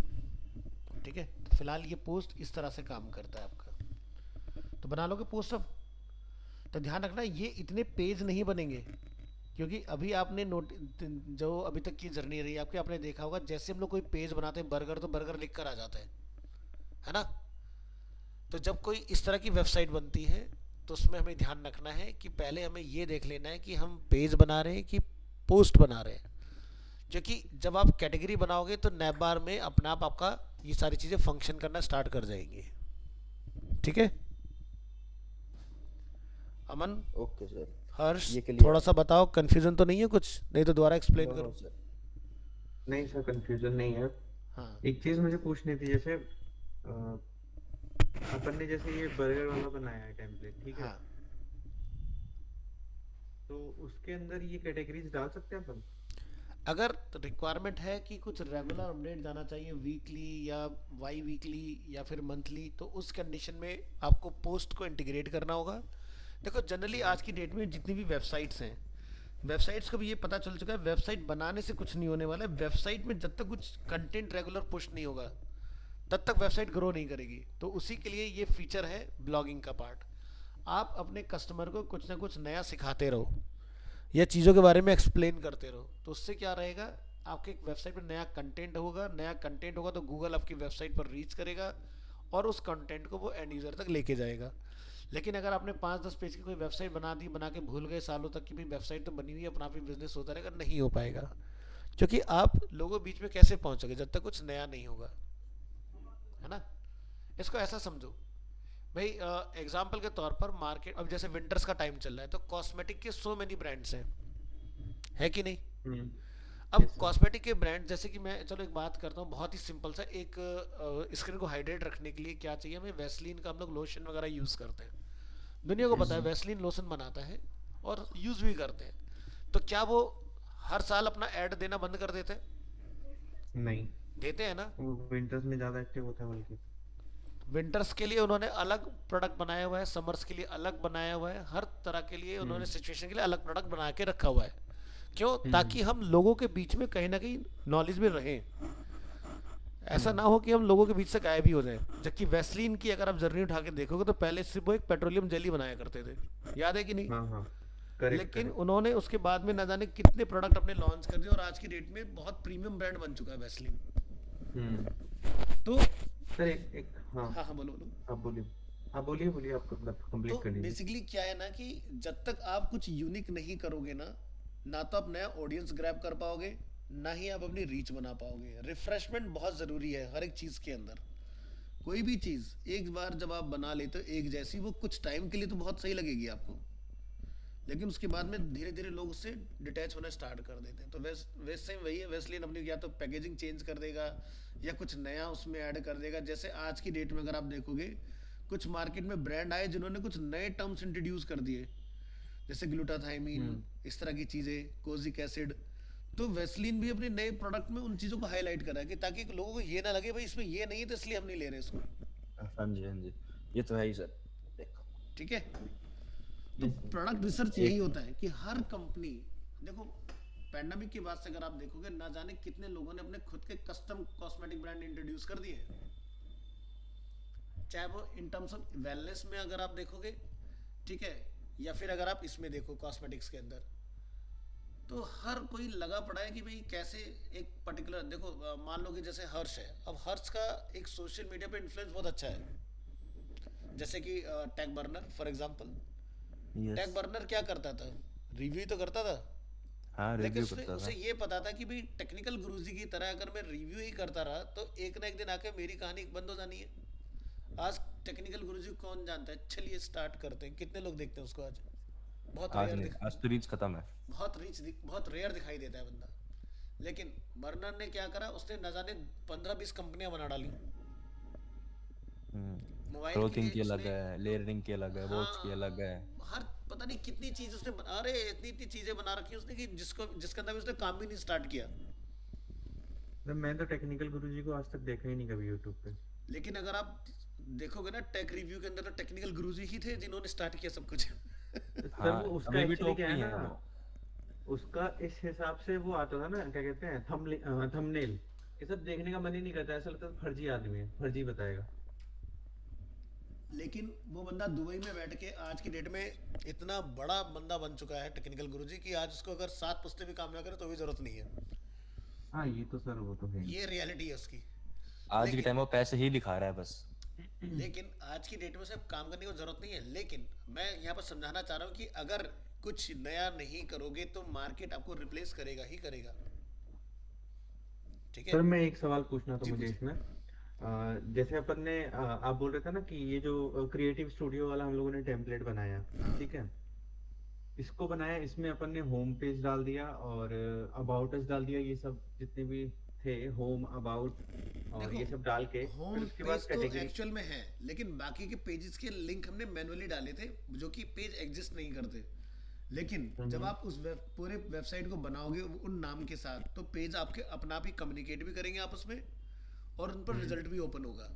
ठीक है, तो फिलहाल ये पोस्ट इस तरह से काम करता है आपका। तो बना लोगे पोस्ट अब। तो ध्यान रखना ये इतने पेज नहीं बनेंगे, क्योंकि अभी आपने जो अभी तक की जर्नी रही आपकी, आपने देखा होगा जैसे हम लोग कोई पेज बनाते हैं बर्गर, तो बर्गर लिख कर आ जाता है ना। तो जब कोई इस तरह की वेबसाइट बनती है तो उसमें हमें ध्यान रखना है कि पहले हमें ये देख लेना है कि हम पेज बना रहे हैं कि पोस्ट बना रहे हैं। क्योंकि जब आप कैटेगरी बनाओगे तो नैप बार में अपने आप आपका ये सारी चीज़ें फंक्शन करना स्टार्ट कर जाएंगी। ठीक है अमन? Okay sir. हर्ष, ये clear थोड़ा सा बताओ, कंफ्यूजन तो नहीं है कुछ? नहीं तो दोबारा एक्सप्लेन नो करो। सर। नहीं सर, कंफ्यूजन नहीं है। हाँ एक चीज मुझे पूछनी थी, जैसे अपन ने जैसे ये बर्गर वाला बनाया है टेम्पलेट, ठीक है, हाँ, तो उसके अंदर ये कैटेगरीज डाल सकते हैं अपन? अगर रिक्वायरमेंट है कि कुछ रेगुलर अपडेट जाना चाहिए, वीकली या वाई वीकली या फिर मंथली, तो उस कंडीशन में आपको पोस्ट को इंटीग्रेट करना होगा। देखो जनरली आज की डेट में जितनी भी वेबसाइट्स हैं, वेबसाइट्स को भी ये पता चल चुका है वेबसाइट बनाने से कुछ नहीं होने वाला है। वेबसाइट में जब तक कुछ कंटेंट रेगुलर पुश नहीं होगा तब तक वेबसाइट ग्रो नहीं करेगी। तो उसी के लिए ये फीचर है ब्लॉगिंग का पार्ट। आप अपने कस्टमर को कुछ ना कुछ नया सिखाते रहो या चीज़ों के बारे में एक्सप्लेन करते रहो, तो उससे क्या रहेगा, आपके वेबसाइट पर नया कंटेंट होगा। नया कंटेंट होगा तो गूगल आपकी वेबसाइट पर रीच करेगा और उस कंटेंट को वो एंड यूज़र तक लेके जाएगा। लेकिन अगर आपने 5-10 पेज की कोई वेबसाइट बना दी, बना के भूल गए सालों तक कि भाई वेबसाइट तो बनी हुई है, अपना आप ही बिजनेस होता रहेगा, नहीं हो पाएगा। क्योंकि आप लोगों बीच में कैसे पहुंचोगे जब तक कुछ नया नहीं होगा, है ना। इसको ऐसा समझो भाई, एग्जाम्पल के तौर पर मार्केट, अब जैसे विंटर्स का टाइम चल रहा है तो कॉस्मेटिक के सो मेनी ब्रांड्स हैं, है कि नहीं। अब कॉस्मेटिक के ब्रांड, जैसे कि मैं चलो एक बात करता हूँ बहुत ही सिंपल सा, एक स्किन को हाइड्रेट रखने के लिए क्या चाहिए हमें, वैसलीन का हम लोग लोशन वगैरह यूज़ करते हैं। दुनिया को पता है वैसलीन लोशन बनाता है और यूज़ भी करते हैं। तो क्या वो हर साल अपना ऐड देना बंद कर देते हैं? नहीं, देते हैं ना। वो विंटर्स में ज्यादा एक्टिव होता है बल्कि। विंटर्स के लिए उन्होंने अलग प्रोडक्ट बनाया हुआ है, समर्स के लिए अलग बनाया हुआ है, हर तरह के लिए उन्होंने हम्म सिचुएशन के लिए अलग प्रोडक्ट बना के रखा हुआ है। क्यों? हम्म ताकि हम लोगों के बीच में कहीं ना कहीं नॉलेज में रहें। ऐसा हम्म ना हो कि हम लोगों के बीच से गायब ही हो जाए। जबकि वैसलीन की अगर आप जर्नी उठा के देखोगे तो पहले सिर्फ वो एक पेट्रोलियम जेली बनाया करते थे, याद है कि नहीं? हाँ हाँ, करेक्ट लेकिन करेक्ट। उन्होंने उसके बाद में ना जाने कितने प्रोडक्ट अपने लॉन्च कर दिए और आज की डेट में बहुत प्रीमियम ब्रांड बन चुका है वैसलीन। हम्म। तो सर एक हाँ, हाँ हाँ, बोलो बोलो। आप बोलिए। आप बोलिए बोलिए, आप तो कंप्लीट कर लीजिए। बेसिकली क्या है ना कि जब तक आप कुछ यूनिक नहीं करोगे ना, ना तो आप नया ऑडियंस ग्रैब कर पाओगे, ना ही आप अपनी रीच बना पाओगे। रिफ्रेशमेंट बहुत ज़रूरी है हर एक चीज़ के अंदर। कोई भी चीज़ एक बार जब आप बना लेते हो एक जैसी, वो कुछ टाइम के लिए तो बहुत सही लगेगी आपको, लेकिन उसके बाद में धीरे धीरे लोग उससे डिटैच होना स्टार्ट कर देते हैं। तो वैसे सेम वही है, वेस्लिन अपनी या तो पैकेजिंग चेंज कर देगा या कुछ नया उसमें ऐड कर देगा। जैसे आज की डेट में अगर आप देखोगे, कुछ मार्केट में ब्रांड आए जिन्होंने कुछ नए टर्म्स इंट्रोड्यूस कर दिए, जैसे ग्लूटाथाइमीन, हम्म इस तरह की चीज़ें, कोजिक एसिड। तो वेस्लिन भी अपने नए प्रोडक्ट में उन चीज़ों को हाईलाइट करा है कि ताकि लोगों को ये ना लगे भाई इसमें ये नहीं है तो इसलिए हम नहीं ले रहे इसको। हाँ जी हाँ जी, ये तो है ही सर। देखो ठीक है। तो यस प्रोडक्ट रिसर्च सर। यही एक होता है कि हर कंपनी, देखो पैंडमिक के बाद से अगर आप देखोगे ना जाने कितने लोगों ने अपने खुद के कस्टम कॉस्मेटिक ब्रांड इंट्रोड्यूस कर दिए हैं। चाहे वो इन टर्म्स ऑफ वेलनेस में अगर आप देखोगे, ठीक है, या फिर अगर आप इसमें देखो कॉस्मेटिक्स के अंदर, तो हर कोई लगा पड़ा है कि भाई कैसे एक पर्टिकुलर देखो, मान लो कि जैसे हर्ष है, अब हर्ष का एक सोशल मीडिया पे इन्फ्लुएंस बहुत अच्छा है। जैसे कि tag burner for example. Yes. Tag burner क्या करता था? रिव्यू तो करता था, हाँ, लेकिन रिव्यू उसने करता उसे था। ये पता था कि भाई टेक्निकल गुरुजी की तरह अगर मैं रिव्यू ही करता रहा तो एक ना एक दिन आके मेरी कहानी बंद हो जानी है। आज टेक्निकल गुरुजी को कौन जानता है? चलिए स्टार्ट करते हैं। कितने लोग देखते हैं उसको आज? बहुत आज रेयर नहीं, आज तो रीच खत्म है। बहुत रेयर दिखाई देता है बंदा। लेकिन बर्नर ने क्या करा, उसने न जाने 15-20 कंपनियां बना डाली मोबाइल के क्लोथिंग लिए की अलग उसने। है, लेयरिंग की अलग है, वॉच की अलग है। हाँ, हर पता नहीं कितनी चीज उसने बना, अरे इतनी इतनी चीजें बना रखी है उसने कि जिसके अंदर भी उसने काम भी नहीं स्टार्ट किया। मैं तो टेक्निकल गुरुजी को आज तक देखा ही नहीं कभी यूट्यूब पे। लेकिन अगर आप देखोगे ना टेक रिव्यू के अंदर, तो टेक्निकल गुरुजी ही थे जिन्होंने स्टार्ट किया सब कुछ। सर हाँ, वो उसका अभी भी एक्चुअली टॉप क्या पे है ही ना, है वो। उसका इस हिसाब से वो आता था ना, क्या कहते हैं, थंबनेल। ये सब देखने का मन ही नहीं करता, ऐसा लगता है फर्जी आदमी है, फर्जी बताएगा। लेकिन वो बंदा दुबई में बैठ के आज की डेट में इतना बड़ा बंदा बन चुका है टेक्निकल गुरुजी कि आज उसको अगर 7 पुश्ते भी काम ना करे तो भी जरूरत नहीं है। हाँ ये तो सर, वो तो है ही। ये रियलिटी है उसकी। आज के लेकिन टाइम में वो पैसे ही दिखा रहा है बस। लेकिन आज की डेट में सिर्फ काम करने की जरूरत नहीं है। लेकिन मैं यहाँ पर समझाना चाह रहा हूँ कि अगर कुछ नया नहीं करोगे तो मार्केट आपको रिप्लेस करेगा ही करेगा। ठीक है। सर मैं एक सवाल पूछना था जी मुझे पूछिए। इसमें। जैसे अपन ने आप बोल रहे थे ना कि ये जो क्रिएटिव स्टूडियो वाला हम लोगों ने टेम्पलेट बनाया, ठीक है, इसको बनाया, इसमें अपन ने होम पेज डाल दिया और अबाउट अस डाल दिया, ये सब जितने भी थे, होम, अबाउट और देखो, ये सब डाल के फिर होम उसके बाद पेज तो कैटेगरी। एक्चुअल में है, लेकिन बाकी के पेजेस के लिंक हमने मैनुअली डाले थे जो कि पेज एग्जिस्ट नहीं करते। लेकिन जब हम्म आप उस पूरे वेबसाइट को बनाओगे उन नाम के साथ, तो पेज आपके अपना आप ही कम्युनिकेट भी करेंगे आपस में और उन पर हम्म रिजल्ट भी ओपन होगा।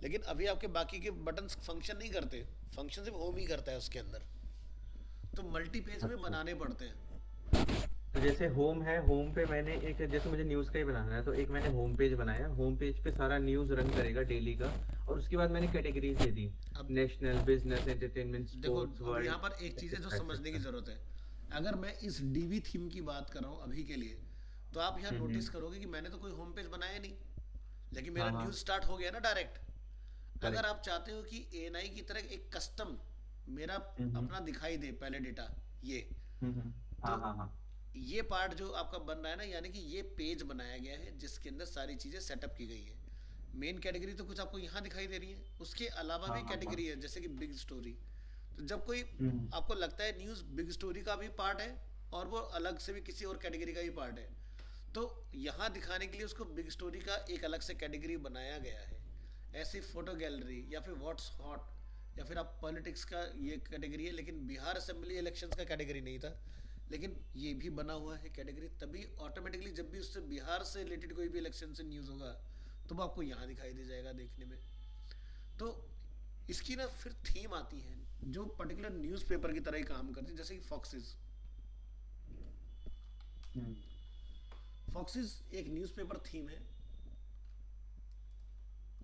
लेकिन अभी आपके बाकी के बटन फंक्शन नहीं करते, फंक्शन सिर्फ होम ही करता है उसके अंदर। तो मल्टी पेज हमें अच्छा, बनाने पड़ते हैं। तो जैसे होम है, होम पे मैंने एक, जैसे मुझे न्यूज़ का ही बनाना है तो एक मैंने होम पेज बनाया, होम पेज पे सारा न्यूज़ रन करेगा डेली का, और उसके बाद मैंने कैटेगरीज दे दी, अब नेशनल, बिजनेस, एंटरटेनमेंट, देखो, स्पोर्ट्स, अब यहाँ वर्ल्ड, पर एक चीज़ है जो एक्सेट्रा समझने की एक्सेट्रा। ज़रूरत है। अगर मैं इस डीवी थीम की बात कर रहा हूँ अभी के लिए, तो आप यहाँ नोटिस हम्म। करोगे कि मैंने तो कोई होम पेज बनाया नहीं, लेकिन मेरा हाँ हाँ, न्यूज़ स्टार्ट हो गया ना डायरेक्ट। अगर करेक्ट। आप चाहते हो कि एएनआई की तरह एक कस्टम मेरा हम्म अपना दिखाई दे पहले डेटा, ये, हम्म। तो हाँ हाँ हाँ। ये पार्ट जो आपका बन रहा है ना, यानी कि ये पेज बनाया गया है जिसके अंदर सारी चीज़ें सेटअप की गई है। मेन कैटेगरी तो कुछ आपको यहाँ दिखाई दे रही है, उसके अलावा हाँ भी हाँ हाँ। कैटेगरी है जैसे कि बिग स्टोरी। तो जब कोई हम्म आपको लगता है न्यूज़ बिग स्टोरी का भी पार्ट है और वो अलग से भी किसी और कैटेगरी का भी पार्ट है, तो यहाँ दिखाने के लिए उसको बिग स्टोरी का एक अलग से कैटेगरी बनाया गया है। ऐसी फोटो गैलरी या फिर व्हाट्स हॉट, या फिर आप पॉलिटिक्स का ये कैटेगरी है, लेकिन बिहार असेंबली इलेक्शंस का कैटेगरी नहीं था, लेकिन ये भी बना हुआ है कैटेगरी। तभी ऑटोमेटिकली जब भी उससे बिहार से रिलेटेड कोई भी इलेक्शन से न्यूज़ होगा तो वो आपको यहाँ दिखाई दे जाएगा देखने में। तो इसकी ना फिर थीम आती है जो पर्टिकुलर न्यूज़पेपर की तरह ही काम करती है, जैसे कि फॉक्सेस। हम्म। फॉक्सेस एक न्यूज़पेपर थीम है,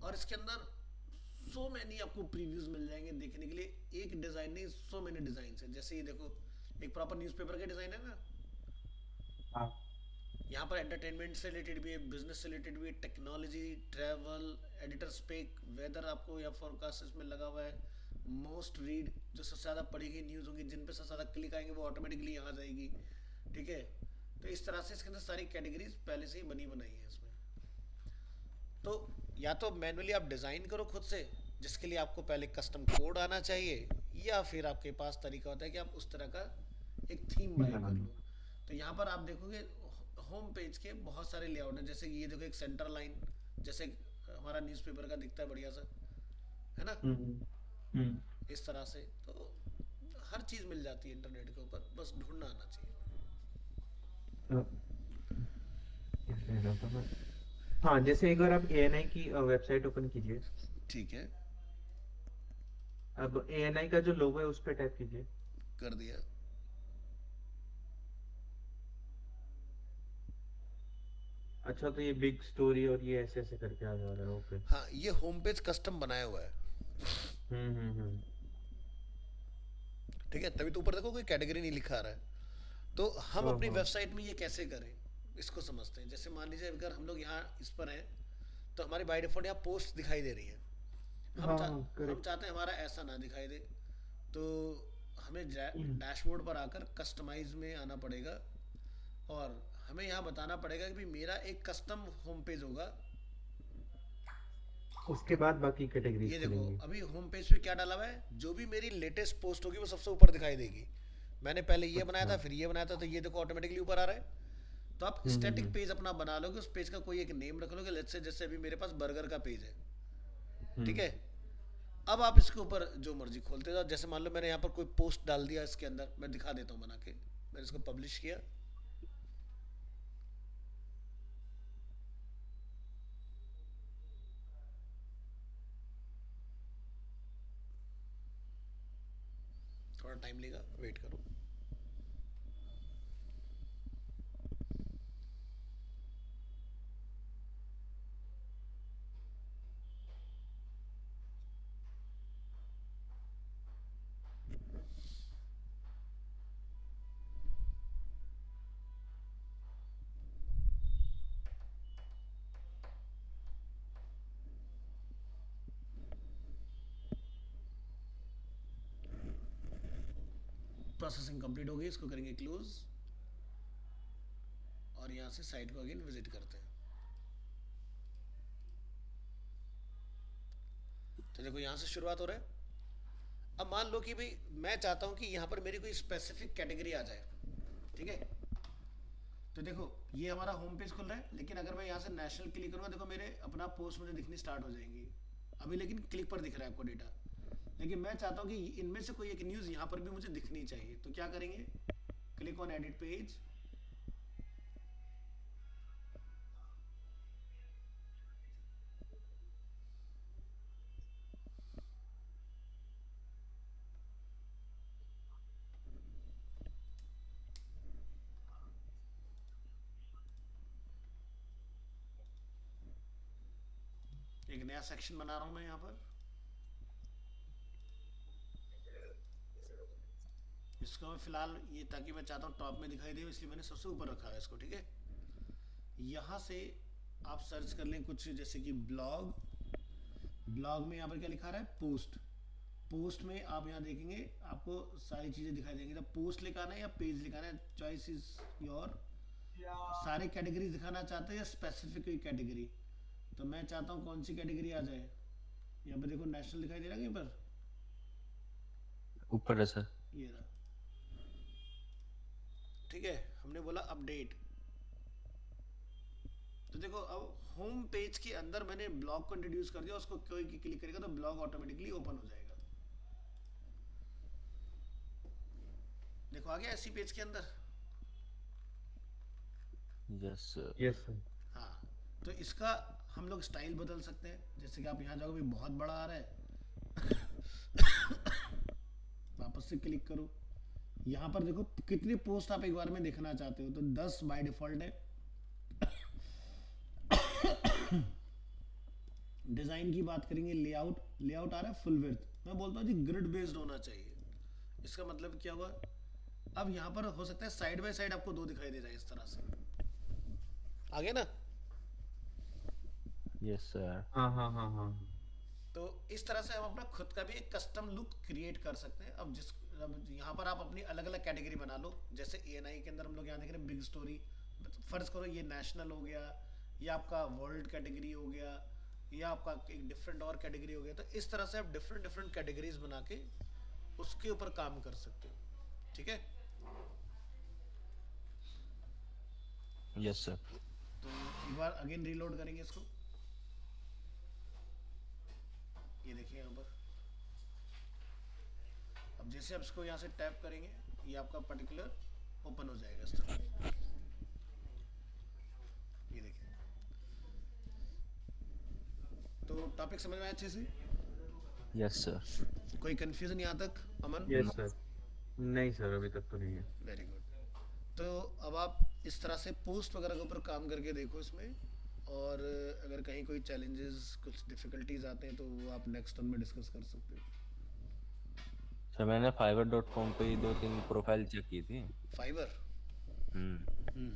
और इसके अंदर सो मैनी आपको प्रीव्यूज मिल जाएंगे देखने के लिए। एक डिज़ाइन नहीं, सो मैनी डिज़ाइन है। जैसे ये देखो, एक प्रॉपर न्यूज़पेपर का डिज़ाइन है ना, हाँ। यहाँ पर एंटरटेनमेंट से रिलेटेड भी है, बिजनेस से रिलेटेड भी है, technology, travel, editor's pick, weather आपको या फोरकास्ट इसमें लगा हुआ है। मोस्ट रीड, जो सबसे ज़्यादा पढ़ी गई न्यूज़ होंगी, जिन पे सबसे ज़्यादा क्लिक आएंगे वो ऑटोमेटिकली यहाँ जाएगी। ठीक है, तो इस तरह से इसके अंदर सारी कैटेगरीज पहले से ही बनी बनाई है इसमें। तो या तो मैनुअली आप डिज़ाइन करो खुद से, जिसके लिए आपको पहले कस्टम कोड आना चाहिए, या फिर आपके पास तरीका होता है कि आप उस तरह का एक थीम बाय कर लो। तो यहाँ पर आप देखोगे होम पेज के बहुत सारे लेआउट हैं। जैसे कि ये देखो, एक सेंटर लाइन जैसे हमारा न्यूज़पेपर का दिखता है बढ़िया सा, है ना, हम्म। हम्म। इस तरह से। तो हर चीज़ मिल जाती है इंटरनेट के ऊपर, बस ढूंढना आना चाहिए। अ, कैसे है ना मैं। हाँ, जैसे एक बार आप एएनआई की वेबसाइट ओपन कीजिए। ठीक है, अब एएनआई का जो लोगो है उस पर टैप कीजिए। कर दिया। अच्छा, तो ये बिग स्टोरी और ये ऐसे ऐसे करके आ जा रहा है। ओके। हाँ, ये होम पेज कस्टम बनाया हुआ है। हम्म। ठीक है, तभी तो ऊपर देखो कोई कैटेगरी नहीं लिखा आ रहा है। तो हम हाँ अपनी हाँ वेबसाइट में ये कैसे करें, इसको समझते हैं। जैसे मान लीजिए अगर हम लोग यहाँ इस पर हैं, तो हमारी बाय डिफॉल्ट यहाँ पोस्ट दिखाई दे रही है। हाँ हाँ, हम करेक्ट। चाहते हैं हमारा ऐसा ना दिखाई दे, तो हमें डैशबोर्ड पर आकर कस्टमाइज में आना पड़ेगा, और हमें यहाँ बताना पड़ेगा कि भाई मेरा एक कस्टम होम पेज होगा। उसके बाद बाकी कैटेगरीज ये देखो, खुलेंगी। अभी होम पेज पे क्या डाला हुआ है, जो भी मेरी लेटेस्ट पोस्ट होगी वो सबसे ऊपर दिखाई देगी। मैंने पहले ये बनाया अच्छा। था, फिर ये बनाया था, तो ये देखो ऑटोमेटिकली ऊपर आ रहा है। तो आप स्टैटिक हम्म। पेज अपना बना लोगे, उस पेज का कोई एक नेम रख लोगे, लेट्स से जैसे अभी मेरे पास बर्गर का पेज है। ठीक हम्म। है, अब आप इसके ऊपर जो मर्जी खोलते जाओ। जैसे मान लो मैंने यहाँ पर कोई पोस्ट डाल दिया, इसके अंदर मैं दिखा देता हूँ बना के। मैंने इसको पब्लिश किया, थोड़ा टाइम लेगा, वेट करो। प्रोसेसिंग कंप्लीट हो गई, इसको करेंगे क्लोज, और यहाँ से साइट को अगेन विजिट करते हैं। तो देखो यहाँ से शुरुआत हो रहा है। अब मान लो कि भाई मैं चाहता हूँ कि यहाँ पर मेरी कोई स्पेसिफिक कैटेगरी आ जाए। ठीक है, तो देखो ये हमारा होम पेज खुल रहा है, लेकिन अगर मैं यहाँ से नेशनल क्लिक करूँगा, देखो मेरे अपना पोस्ट मुझे दिखनी स्टार्ट हो जाएंगी। अभी लेकिन क्लिक पर दिख रहा है आपको डेटा, लेकिन मैं चाहता हूँ कि इनमें से कोई एक न्यूज़ यहाँ पर भी मुझे दिखनी चाहिए। तो क्या करेंगे, क्लिक ऑन एडिट पेज, एक नया सेक्शन बना रहा हूँ मैं यहाँ पर। इसको मैं फिलहाल ये, ताकि मैं चाहता हूँ टॉप में दिखाई दे, इसलिए मैंने सबसे ऊपर रखा है इसको। ठीक है, यहाँ से आप सर्च कर लें कुछ, जैसे कि ब्लॉग। ब्लॉग में यहाँ पर क्या लिखा रहा है, पोस्ट। पोस्ट में आप यहाँ देखेंगे आपको सारी चीज़ें दिखाई देंगी। तो पोस्ट लिखाना है या पेज लिखाना है, चॉइस इज योर। सारे कैटेगरीज दिखाना चाहते हैं या स्पेसिफिक कोई कैटेगरी। तो मैं चाहता हूँ कौन सी कैटेगरी आ जाए। यहाँ पे देखो नेशनल दिखाई दे रहा है कहीं पर, ऊपर है सर। ये रहा। ठीक है, हमने बोला अपडेट। तो देखो अब होम पेज के अंदर मैंने ब्लॉग को इंट्रोड्यूस कर दिया, उसको कोई क्लिक करेगा तो ब्लॉग ऑटोमेटिकली ओपन हो जाएगा। देखो आ गया इसी पेज के अंदर। Yes sir. Yes sir. हाँ, तो इसका हम लोग स्टाइल बदल सकते हैं। जैसे कि आप यहाँ जाओगे बहुत बड़ा आ रहा है, वापस से क्लिक करो, यहाँ पर देखो कितने पोस्ट आप एक बार में देखना चाहते हो, तो 10 बाय डिफॉल्ट है। डिज़ाइन की बात करेंगे, लेआउट, लेआउट आ रहा है फुल विड्थ। मैं बोलता हूँ जी ग्रिड बेस्ड होना चाहिए। इसका मतलब क्या हुआ, अब यहाँ पर हो सकता है साइड बाय साइड आपको दो दिखाई दे जाए इस तरह से, आगे ना। Yes sir. हाँ हाँ हाँ हाँ। तो इस तरह से हम अपना खुद का भी एक कस्टम लुक क्रिएट कर सकते हैं। अब यहाँ पर आप अपनी अलग अलग कैटेगरी बना लो। जैसे ANI के अंदर हम लोग यहाँ देख रहे हैं बिग स्टोरी, फर्ज करो ये नेशनल हो गया, या आपका वर्ल्ड कैटेगरी हो गया, या आपका एक डिफरेंट और कैटेगरी हो गया। तो इस तरह से आप डिफरेंट डिफरेंट कैटेगरीज बना के उसके ऊपर काम कर सकते हो, ठीक है। Yes sir. तो एक बार अगेन रीलोड करेंगे इसको, ये देखिए यहाँ पर। अब जैसे आप इसको यहाँ से टैप करेंगे, ये आपका पर्टिकुलर ओपन हो जाएगा इस तरह, ये देखिए। तो टॉपिक समझ में आया अच्छे से? Yes sir. कोई कंफ्यूजन यहाँ तक, अमन? Yes sir. नहीं सर, अभी तक तो नहीं है। Very good. तो अब आप इस तरह से पोस्ट वगैरह के ऊपर काम करके देखो इसमें, और अगर कहीं कोई चैलेंजेस, कुछ डिफिकल्टीज आते हैं तो वो आप नेक्स्ट टर्म में डिस्कस कर सकते हो। सर मैंने fiverr.com पे ही 2-3 प्रोफाइल चेक की थी। फाइबर। हम्म।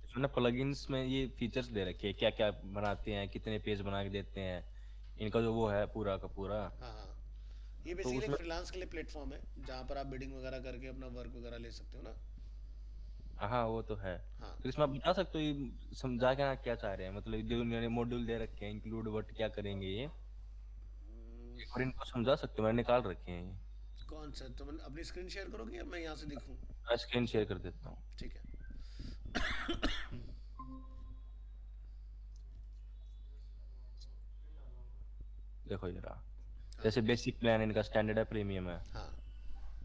इसमें प्लगइन्स में ये फीचर्स दे रखे हैं, क्या क्या बनाते हैं, कितने पेज बना के देते हैं, इनका जो वो है पूरा का पूरा। हाँ हाँ, ये तो बेसिकली एक उसमें फ्रीलांस के लिए प्लेटफॉर्म है जहाँ पर आप बिडिंग वगैरह करके अपना वर्क वगैरह ले सकते हो ना। हाँ वो तो है। हाँ तो इसमें आप बता सकते हो ये समझा के ना क्या चाह रहे हैं, मतलब जो उन्होंने मॉड्यूल दे रखे हैं इंक्लूड व्हाट क्या करेंगे ये, एक बार इनको समझा सकते हो, मैंने निकाल रखे हैं ये। कौन सा, तो मैं अपनी स्क्रीन शेयर करोगे या मैं यहाँ से दिखूँ? मैं स्क्रीन शेयर कर देता हूँ। ठीक है। देखो ये रहा। हाँ जैसे बेसिक प्लान इनका स्टैंडर्ड है, प्रीमियम है। हाँ।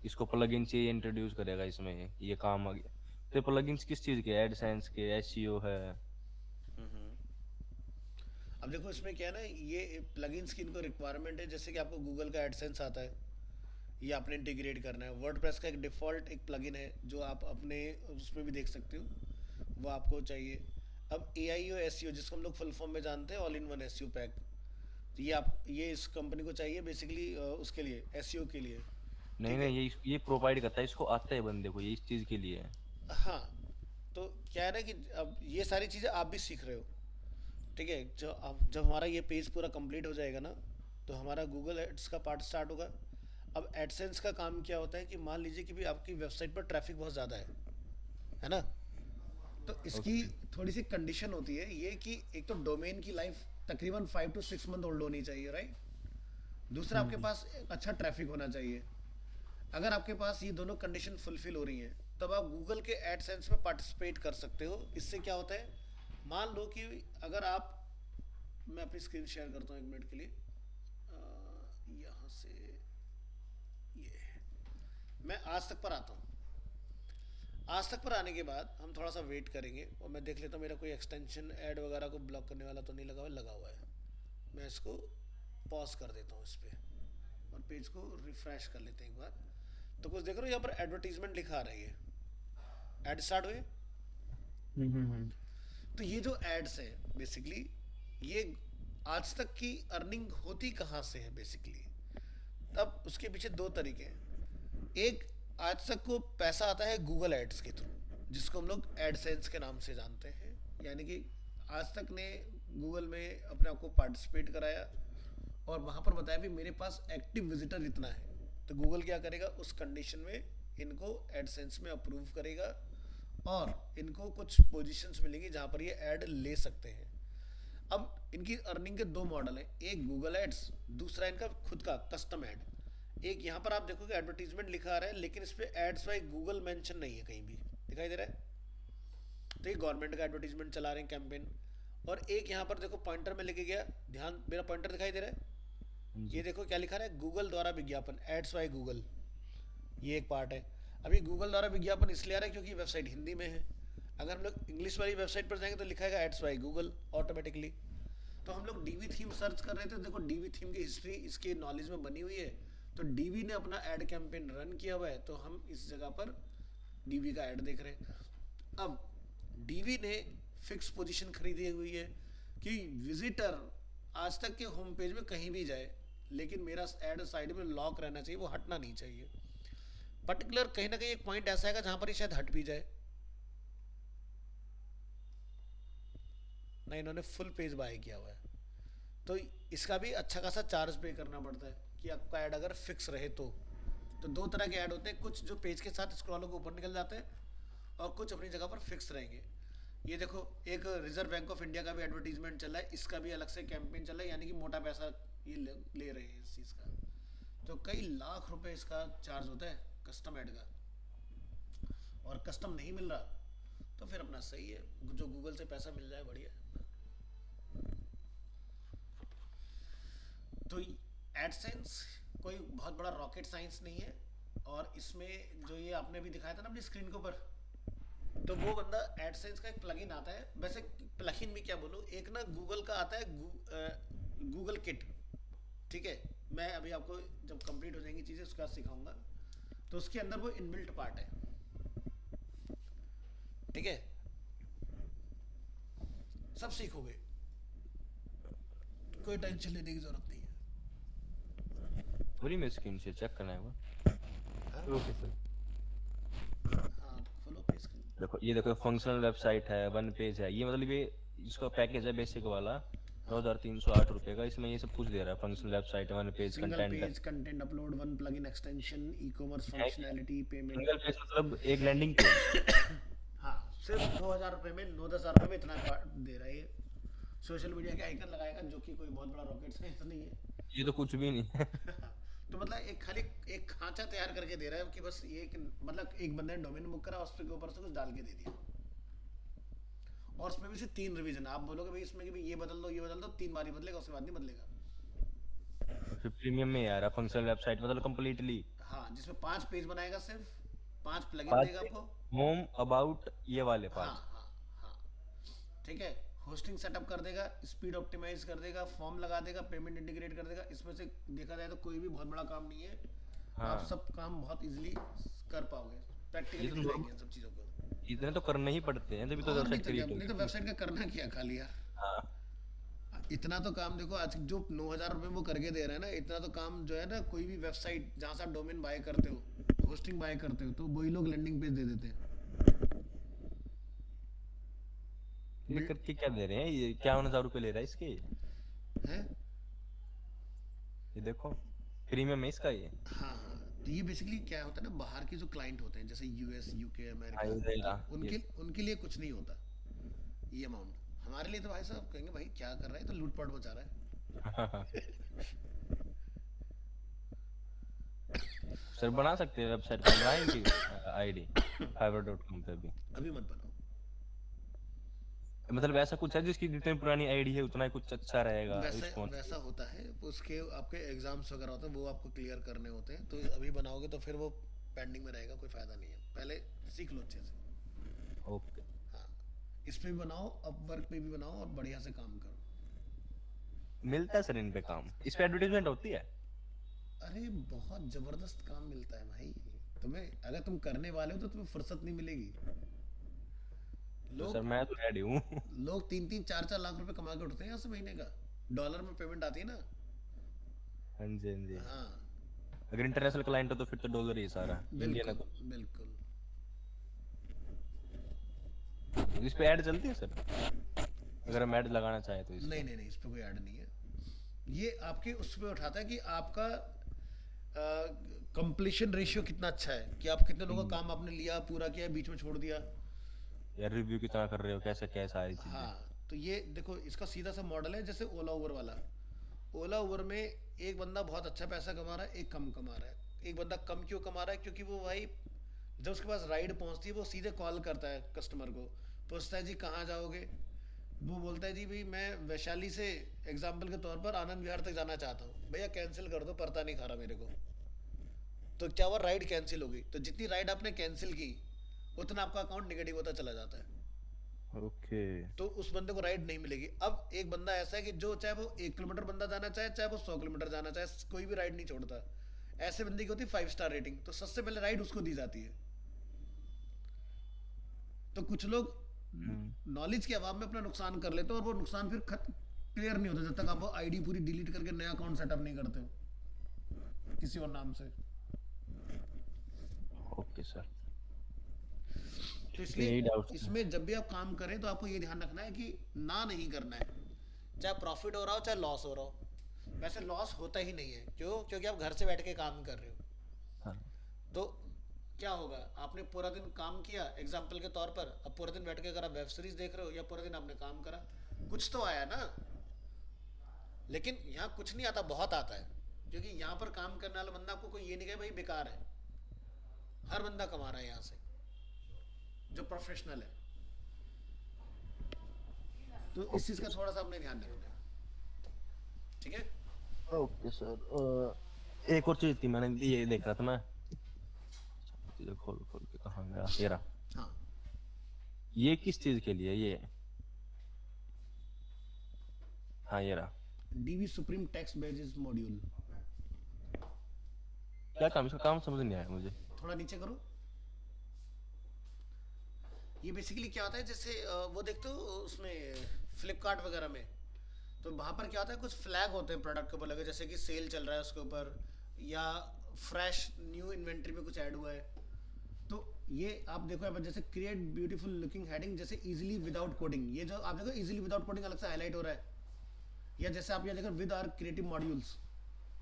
इसको प्लगइन से इंट्रोड्यूस करेगा इसमें, ये काम आ गया। तो प्लगइन्स किस चीज़ के, एडसेंस के, एसईओ है। अब देखो इसमें क्या है ना, ये प्लगइन्स की इनको रिक्वायरमेंट है। जैसे कि आपको गूगल का एडसेंस आता है, ये आपने इंटीग्रेट करना है। वर्डप्रेस का एक डिफ़ॉल्ट एक प्लगइन है जो आप अपने उसमें भी देख सकते हो, वो आपको चाहिए। अब AIO SEO, जिसको हम लोग फुल फॉर्म में जानते हैं, all in one SEO pack, तो ये इस कंपनी को चाहिए बेसिकली उसके लिए, SEO के लिए, नहीं ठीक है। नहीं, ये प्रोवाइड करता है, इसको आता है बंदे को, ये इस चीज़ के लिए है। हाँ, तो क्या है ना कि अब ये सारी चीज़ें आप भी सीख रहे हो, ठीक है। जब हमारा ये पेज पूरा कंप्लीट हो जाएगा ना, तो हमारा गूगल एड्स का पार्ट स्टार्ट होगा। अब एडसेंस का काम क्या होता है कि मान लीजिए कि भी आपकी वेबसाइट पर ट्रैफिक बहुत ज़्यादा है ना, तो इसकी थोड़ी सी कंडीशन होती है ये कि एक तो डोमेन की लाइफ तकरीबन 5 to 6 मंथ ओल्ड होनी चाहिए, राइट। दूसरा आपके पास एक अच्छा ट्रैफिक होना चाहिए। अगर आपके पास ये दोनों कंडीशन फुलफिल हो रही हैं, तब आप गूगल के एडसेंस में पार्टिसिपेट कर सकते हो। इससे क्या होता है, मान लो कि अगर आप, मैं अपनी स्क्रीन शेयर करता हूँ 1 मिनट के लिए, यहाँ से ये, मैं आज तक पर आता हूँ। आज तक पर आने के बाद हम थोड़ा सा वेट करेंगे, और मैं देख लेता हूँ मेरा कोई एक्सटेंशन ऐड वगैरह को ब्लॉक करने वाला तो नहीं लगा हुआ है। लगा हुआ है। मैं इसको पॉज कर देता हूँ इस पर, और पेज को रिफ्रेश कर लेते हैं एक बार। तो कुछ देख रहे हो यहाँ पर एडवर्टीजमेंट लिखा आ रही है, एड स्टार्ट हुए। तो ये जो एड्स है बेसिकली, ये आज तक की अर्निंग होती कहाँ से है बेसिकली। तब उसके पीछे दो तरीके हैं। एक, आज तक को पैसा आता है गूगल एड्स के थ्रू, जिसको हम लोग एडसेंस के नाम से जानते हैं। यानी कि आज तक ने गूगल में अपने आप को पार्टिसिपेट कराया और वहाँ पर बताया भी मेरे पास एक्टिव विजिटर इतना है, तो गूगल क्या करेगा, उस कंडीशन में इनको एडसेंस में अप्रूव करेगा और इनको कुछ पोजीशंस मिलेंगी जहाँ पर ये ऐड ले सकते हैं। अब इनकी अर्निंग के दो मॉडल हैं, एक गूगल एड्स, दूसरा इनका खुद का कस्टम ऐड। एक यहाँ पर आप देखोगे एडवर्टीजमेंट लिखा आ रहा है, लेकिन इस पर एड्स बाय गूगल मेंशन नहीं है, कहीं भी दिखाई दे रहा है। तो ये गवर्नमेंट का एडवर्टीजमेंट चला रहे हैं कैंपेन। और एक यहाँ पर देखो पॉइंटर में लेके गया, ध्यान, मेरा पॉइंटर दिखाई दे रहा है। ये देखो क्या लिखा रहा है, गूगल द्वारा विज्ञापन, एड्स बाय गूगल, ये एक पार्ट है। अभी गूगल द्वारा विज्ञापन इसलिए आ रहा है क्योंकि वेबसाइट हिंदी में है। अगर हम लोग इंग्लिश वाली वेबसाइट पर जाएंगे तो लिखाएगा एड्स बाय गूगल ऑटोमेटिकली। तो हम लोग डीवी थीम सर्च कर रहे थे, देखो डीवी थीम की हिस्ट्री इसके नॉलेज में बनी हुई है, तो डीवी ने अपना एड कैंपेन रन किया हुआ है, तो हम इस जगह पर डीवी का ऐड देख रहे हैं। अब डीवी ने फिक्स पोजीशन खरीदी हुई है कि विजिटर आज तक के होम पेज में कहीं भी जाए, लेकिन मेरा ऐड साइड में लॉक रहना चाहिए, वो हटना नहीं चाहिए। पर्टिकुलर कहीं ना कहीं एक पॉइंट ऐसा आएगा जहां पर ये शायद हट भी जाए। नहीं, इन्होंने फुल पेज बाय किया हुआ है, तो इसका भी अच्छा खासा चार्ज पे करना पड़ता है कि आपका ऐड अगर फिक्स रहे तो दो तरह के ऐड होते हैं, कुछ जो पेज के साथ स्क्रॉल होकर ऊपर निकल जाते हैं और कुछ अपनी जगह पर फिक्स रहेंगे। ये देखो एक रिजर्व बैंक ऑफ इंडिया का भी एडवर्टीजमेंट चल रहा है, इसका भी अलग से कैंपेन चल रहा है, यानी कि मोटा पैसा ये ले रहे हैं इस चीज़ का। तो कई लाख रुपए इसका चार्ज होता है कस्टम ऐड का, और कस्टम नहीं मिल रहा तो फिर अपना सही है, जो गूगल से पैसा मिल जाए बढ़िया। तो एडसेंस कोई बहुत बड़ा रॉकेट साइंस नहीं है, और इसमें जो ये आपने भी दिखाया था ना अपनी स्क्रीन के ऊपर, तो वो बंदा एडसेंस का एक प्लगइन आता है। वैसे प्लगइन भी क्या बोलूँ, एक ना गूगल का आता है गूगल किट, ठीक है, मैं अभी आपको जब कंप्लीट हो जाएंगी चीज़ें उसका सिखाऊंगा, तो उसके अंदर वो इनबिल्ट पार्ट है, ठीक है, सब सीखोगे, कोई टेंशन लेने की जरूरत नहीं है। पूरी मेरी स्क्रीन से चेक करना है वो। Okay sir. हाँ खोलो पे स्क्रीन। देखो ये देखो फंक्शनल वेबसाइट है, वन पेज है, ये मतलब ये इसका पैकेज है बेसिक वाला 9308 रुपए का। इसमें ये सब कुछ दे रहा है, functional website, one page, single content. Page, content upload, one plugin extension, e commerce functionality, payment. Single page मतलब एक लैंडिंग पेज। हाँ, सिर्फ 2000 रुपये में 9-10 रुपये में इतना दे रहा है ये। सोशल मीडिया के आइकन लगाएगा, जो कि कोई बहुत बड़ा रॉकेट साइंस नहीं है। ये तो कुछ भी नहीं है। तो मतलब एक खाली एक खांचा तैयार करके दे रहा है कि बस ये मतलब एक बंदे ने डोमेन बुक करा, उसके ऊपर से कुछ डाल के दे दिया, और उसमें भी सिर्फ 3 रिवीजन। आप बोलोगे भाई इसमें कि भाई ये बदल दो, ये बदल दो, 3 बार ही बदलेगा, उसके बाद नहीं बदलेगा। फिर प्रीमियम में यार फंक्शनल वेबसाइट मतलब कंप्लीटली। हाँ, जिसमें 5 पेज बनाएगा, सिर्फ 5 प्लगइन देगा आपको। होम, अबाउट, ये वाले हाँ 5। हाँ हाँ, ठीक है, होस्टिंग सेटअप कर देगा, स्पीड ऑप्टिमाइज कर देगा, फॉर्म लगा देगा, पेमेंट इंटीग्रेट कर देगा। इसमें से देखा जाए तो कोई भी बहुत बड़ा काम नहीं है। हाँ। आप सब काम बहुत इजीली कर पाओगे, प्रैक्टिकली ये तो दिखाएंगे इन सब चीज़ों को। इतने तो करने ही पड़ते हैं तभी तो और नहीं वेबसाइट तो क्या, क्रिएट नहीं तो होगी। वेबसाइट का करना क्या खाली यार। हाँ। इतना तो काम देखो, आज जो 9000 रुपये वो करके दे रहे हैं ना, इतना तो काम जो है ना, कोई भी वेबसाइट जहाँ से आप डोमेन बाय करते हो, होस्टिंग बाय करते हो, तो वही लोग लैंडिंग पेज दे देते हैं। ये करके क्या दे रहे हैं, ये 51,000 रुपए ले रहा है इसके। हैं? ये देखो प्रीमियम है इसका ये। हाँ हाँ, तो ये बेसिकली क्या होता है ना, बाहर के जो क्लाइंट होते हैं जैसे यूएस, यूके, हाँ, अमेरिका, ये उनके लिए कुछ नहीं होता ये अमाउंट। हमारे लिए तो भाई साहब कहेंगे भाई क्या कर रहा है, तो लूटपाट मचा रहा है। सर बना सकते हैं वेबसाइट पर, बनाएंगे आईडी fiverr.com पे भी। अभी मत बनाओ। मतलब ऐसा कुछ है जिसकी जितनी पुरानी आईडी है उतना ही कुछ अच्छा रहेगा रिस्पॉन्स। वैसा होता है, उसके आपके एग्जाम्स वगैरह होते हैं, वो आपको क्लियर करने होते हैं, तो अभी बनाओगे तो फिर वो पेंडिंग में रहेगा, कोई फायदा नहीं है। पहले सीख लो अच्छे से। ओके। हाँ, इस पे भी बनाओ, अपवर्क पे भी बनाओ, और बढ़िया से काम करो। मिलता है सर इन पे काम? इस पे एडवर्टाइजमेंट होती है? अरे बहुत जबरदस्त काम मिलता है भाई तुम्हें, अगर तुम करने वाले हो तो तुम्हें फुर्सत नहीं मिलेगी। तो सर मैं तो रेडी हूँ। लोग 3-3, 4-4 लाख रुपए कमा के उठते हैं यहाँ से महीने का। डॉलर में पेमेंट आती है ना। हाँ जी, हाँ जी। हाँ अगर इंटरनेशनल क्लाइंट हो तो फिर तो डॉलर ही सारा, इंडियन है बिल्कुल बिल्कुल। तो इस पे ऐड चलती है सर अगर हम ऐड लगाना चाहे तो? नहीं नहीं नहीं, इस पे कोई ऐड नहीं है। ये आपके उस पे उठाता है कि आपका कंप्लीशन रेशियो कितना अच्छा है, कि आप कितने लोगों का काम आपने लिया, पूरा किया, बीच में छोड़ दिया। या रिव्यू कितना कर रहे हो, कैसे क्या सारी चीजें। हाँ, तो ये देखो इसका सीधा सा मॉडल है, जैसे ओला उबर वाला। ओला उबर में एक बंदा बहुत अच्छा पैसा कमा रहा है, एक कम कमा रहा है। एक बंदा कम क्यों कमा रहा है, क्योंकि वो भाई जब उसके पास राइड पहुंचती है वो सीधे कॉल करता है कस्टमर को, पूछता है जी कहाँ जाओगे, वो बोलता है जी भाई मैं वैशाली से एग्जाम्पल के तौर पर आनंद विहार तक जाना चाहता हूँ, भैया कैंसिल कर दो, पड़ता नहीं खा रहा मेरे को। तो क्या हुआ, राइड कैंसिल हो गई, तो जितनी राइड आपने कैंसिल की उतना आपका अकाउंट नेगेटिव होता चला जाता है, ओके। तो उस बंदे को राइड नहीं मिलेगी। अब एक बंदा ऐसा है कि जो चाहे वो 1 किलोमीटर बंदा जाना चाहे, चाहे वो 100 किलोमीटर जाना चाहे, कोई भी राइड नहीं छोड़ता, ऐसे बंदे की होती है 5 स्टार रेटिंग, तो सबसे पहले राइड उसको दी जाती है। तो कुछ लोग नॉलेज के अभाव में अपना नुकसान कर लेते हैं, और वो नुकसान फिर क्लियर नहीं होता जब तक आप वो आईडी पूरी डिलीट करके नया अकाउंट सेटअप नहीं करते हो किसी और नाम से। Okay sir. तो यही इसलिए डाउट था। इसमें जब भी आप काम करें तो आपको ये ध्यान रखना है कि ना नहीं करना है, चाहे प्रॉफिट हो रहा हो चाहे लॉस हो रहा हो। वैसे लॉस होता ही नहीं है, क्यों? क्योंकि आप घर से बैठ के काम कर रहे हो। हाँ। तो क्या होगा, आपने पूरा दिन काम किया एग्जाम्पल के तौर पर, अब पूरा दिन बैठ के अगर आप वेब सीरीज देख रहे हो या पूरा दिन आपने काम करा, कुछ तो आया ना। लेकिन यहाँ कुछ नहीं आता, बहुत आता है, क्योंकि यहाँ पर काम करने वाला बंदा आपको कोई ये नहीं कहे भाई बेकार है, हर बंदा कमा रहा है यहाँ से जो प्रोफेशनल है। तो इस चीज का थोड़ा सा अपने ध्यान रखना है, ठीक है। Okay sir. एक और चीज थी, मैंने ये देख रहा था मैं, चीजें खोल खोल के कहाँ गया, ये रहा। हाँ, ये किस चीज के लिए ये? हाँ ये रहा। DV supreme text basis module. क्या काम, इसका काम समझ नहीं आया मुझे। थोड़ा नीचे करो। ये बेसिकली क्या होता है, जैसे वो देखते हो उसमें फ्लिपकार्ट वगैरह में, तो वहाँ पर क्या होता है, कुछ फ्लैग होते हैं प्रोडक्ट के ऊपर लगे, जैसे कि सेल चल रहा है उसके ऊपर, या फ्रेश न्यू इन्वेंट्री में कुछ ऐड हुआ है। तो ये आप देखो यहाँ पर, जैसे क्रिएट ब्यूटीफुल लुकिंग हेडिंग, जैसे इजीली विदाउट कोडिंग, ये जो आप देखो इजीली विदाउट कोडिंग अलग से हाईलाइट हो रहा है, या जैसे आप ये देखो विद आर क्रिएटिव मॉड्यूल्स,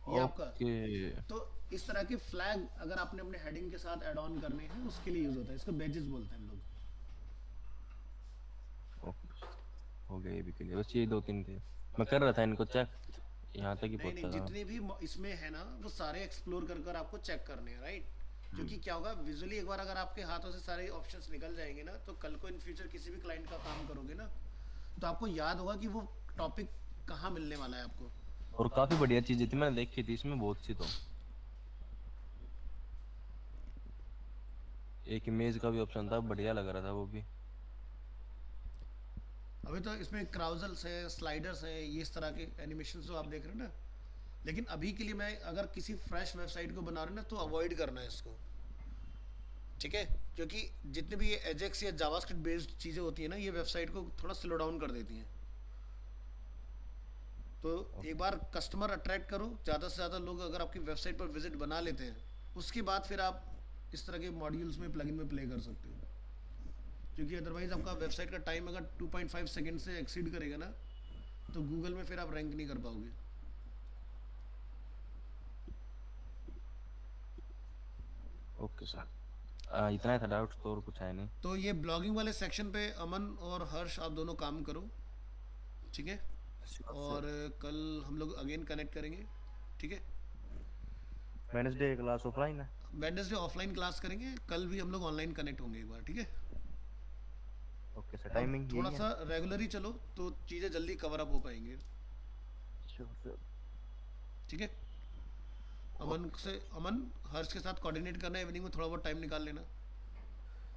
ये आपका। ओके। तो इस तरह के फ्लैग अगर आपने अपने हेडिंग के साथ ऐड ऑन करने हैं उसके लिए यूज होता है, इसको बेजिस बोलते हैं हम लोग। हो गया ये भी क्लियर, बस ये 2-3 थे, मैं कर रहा था इनको चेक, यहाँ तक ही नहीं नहीं, पहुंचा था। जितने भी इसमें है ना वो सारे एक्सप्लोर कर कर आपको चेक करने हैं, राइट। क्योंकि क्या होगा, विजुअली एक बार अगर आपके हाथों से सारे ऑप्शंस निकल जाएंगे ना, तो कल को इन फ्यूचर किसी भी क्लाइंट का काम करोगे ना, तो आपको याद होगा कि वो टॉपिक कहाँ मिलने वाला है आपको। और काफी बढ़िया चीजें थी, मैंने देखी थी इसमें बहुत सी। तो एक इमेज का भी ऑप्शन था, बढ़िया लग रहा था वो भी। अभी तो इसमें क्राउजल्स है, स्लाइडर्स है, ये इस तरह के एनिमेशन जो आप देख रहे हैं ना। लेकिन अभी के लिए मैं अगर किसी फ्रेश वेबसाइट को बना रहे ना, तो अवॉइड करना है इसको, ठीक है। क्योंकि जितने भी ये एजेक्स या जावास्क्रिप्ट बेस्ड चीज़ें होती हैं ना, ये वेबसाइट को थोड़ा स्लो डाउन कर देती हैं। तो एक बार कस्टमर अट्रैक्ट करो, ज़्यादा से ज़्यादा लोग अगर आपकी वेबसाइट पर विजिट बना लेते हैं, उसके बाद फिर आप इस तरह के मॉड्यूल्स में प्लगइन में प्ले कर सकते हो। क्योंकि अदरवाइज आपका वेबसाइट का टाइम अगर 2.5 सेकेंड से एक्सीड करेगा ना, तो गूगल में फिर आप रैंक नहीं कर पाओगे। ओके सर, इतना ही था डाउट, तो और कुछ है नहीं। तो ये ब्लॉगिंग वाले सेक्शन पे अमन और हर्ष आप दोनों काम करो, ठीक है। और कल हम लोग अगेन कनेक्ट करेंगे, ठीक है। वेडनेसडे क्लास ऑफलाइन है? वेडनेसडे ऑफलाइन क्लास करेंगे, कल भी हम लोग ऑनलाइन कनेक्ट होंगे एक बार, ठीक है। ओके सर, टाइमिंग थोड़ा यही सा है? रेगुलर ही चलो तो चीज़ें जल्दी कवर अप हो पाएंगे, श्योर सर। ठीक है। अमन हर्ष के साथ कोऑर्डिनेट करना है, इवनिंग में थोड़ा बहुत टाइम निकाल लेना।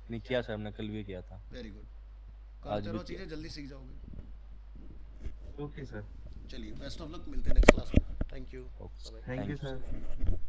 नहीं किया सर, हमने कल भी किया था। वेरी गुड, आज करते भी रहो, किया। चीज़ें जल्दी सीख जाओगे। ओके सर, चलिए, बेस्ट ऑफ लक, मिलते हैं नेक्स्ट क्लास में। Thank you. Okay, thank you sir. Sir.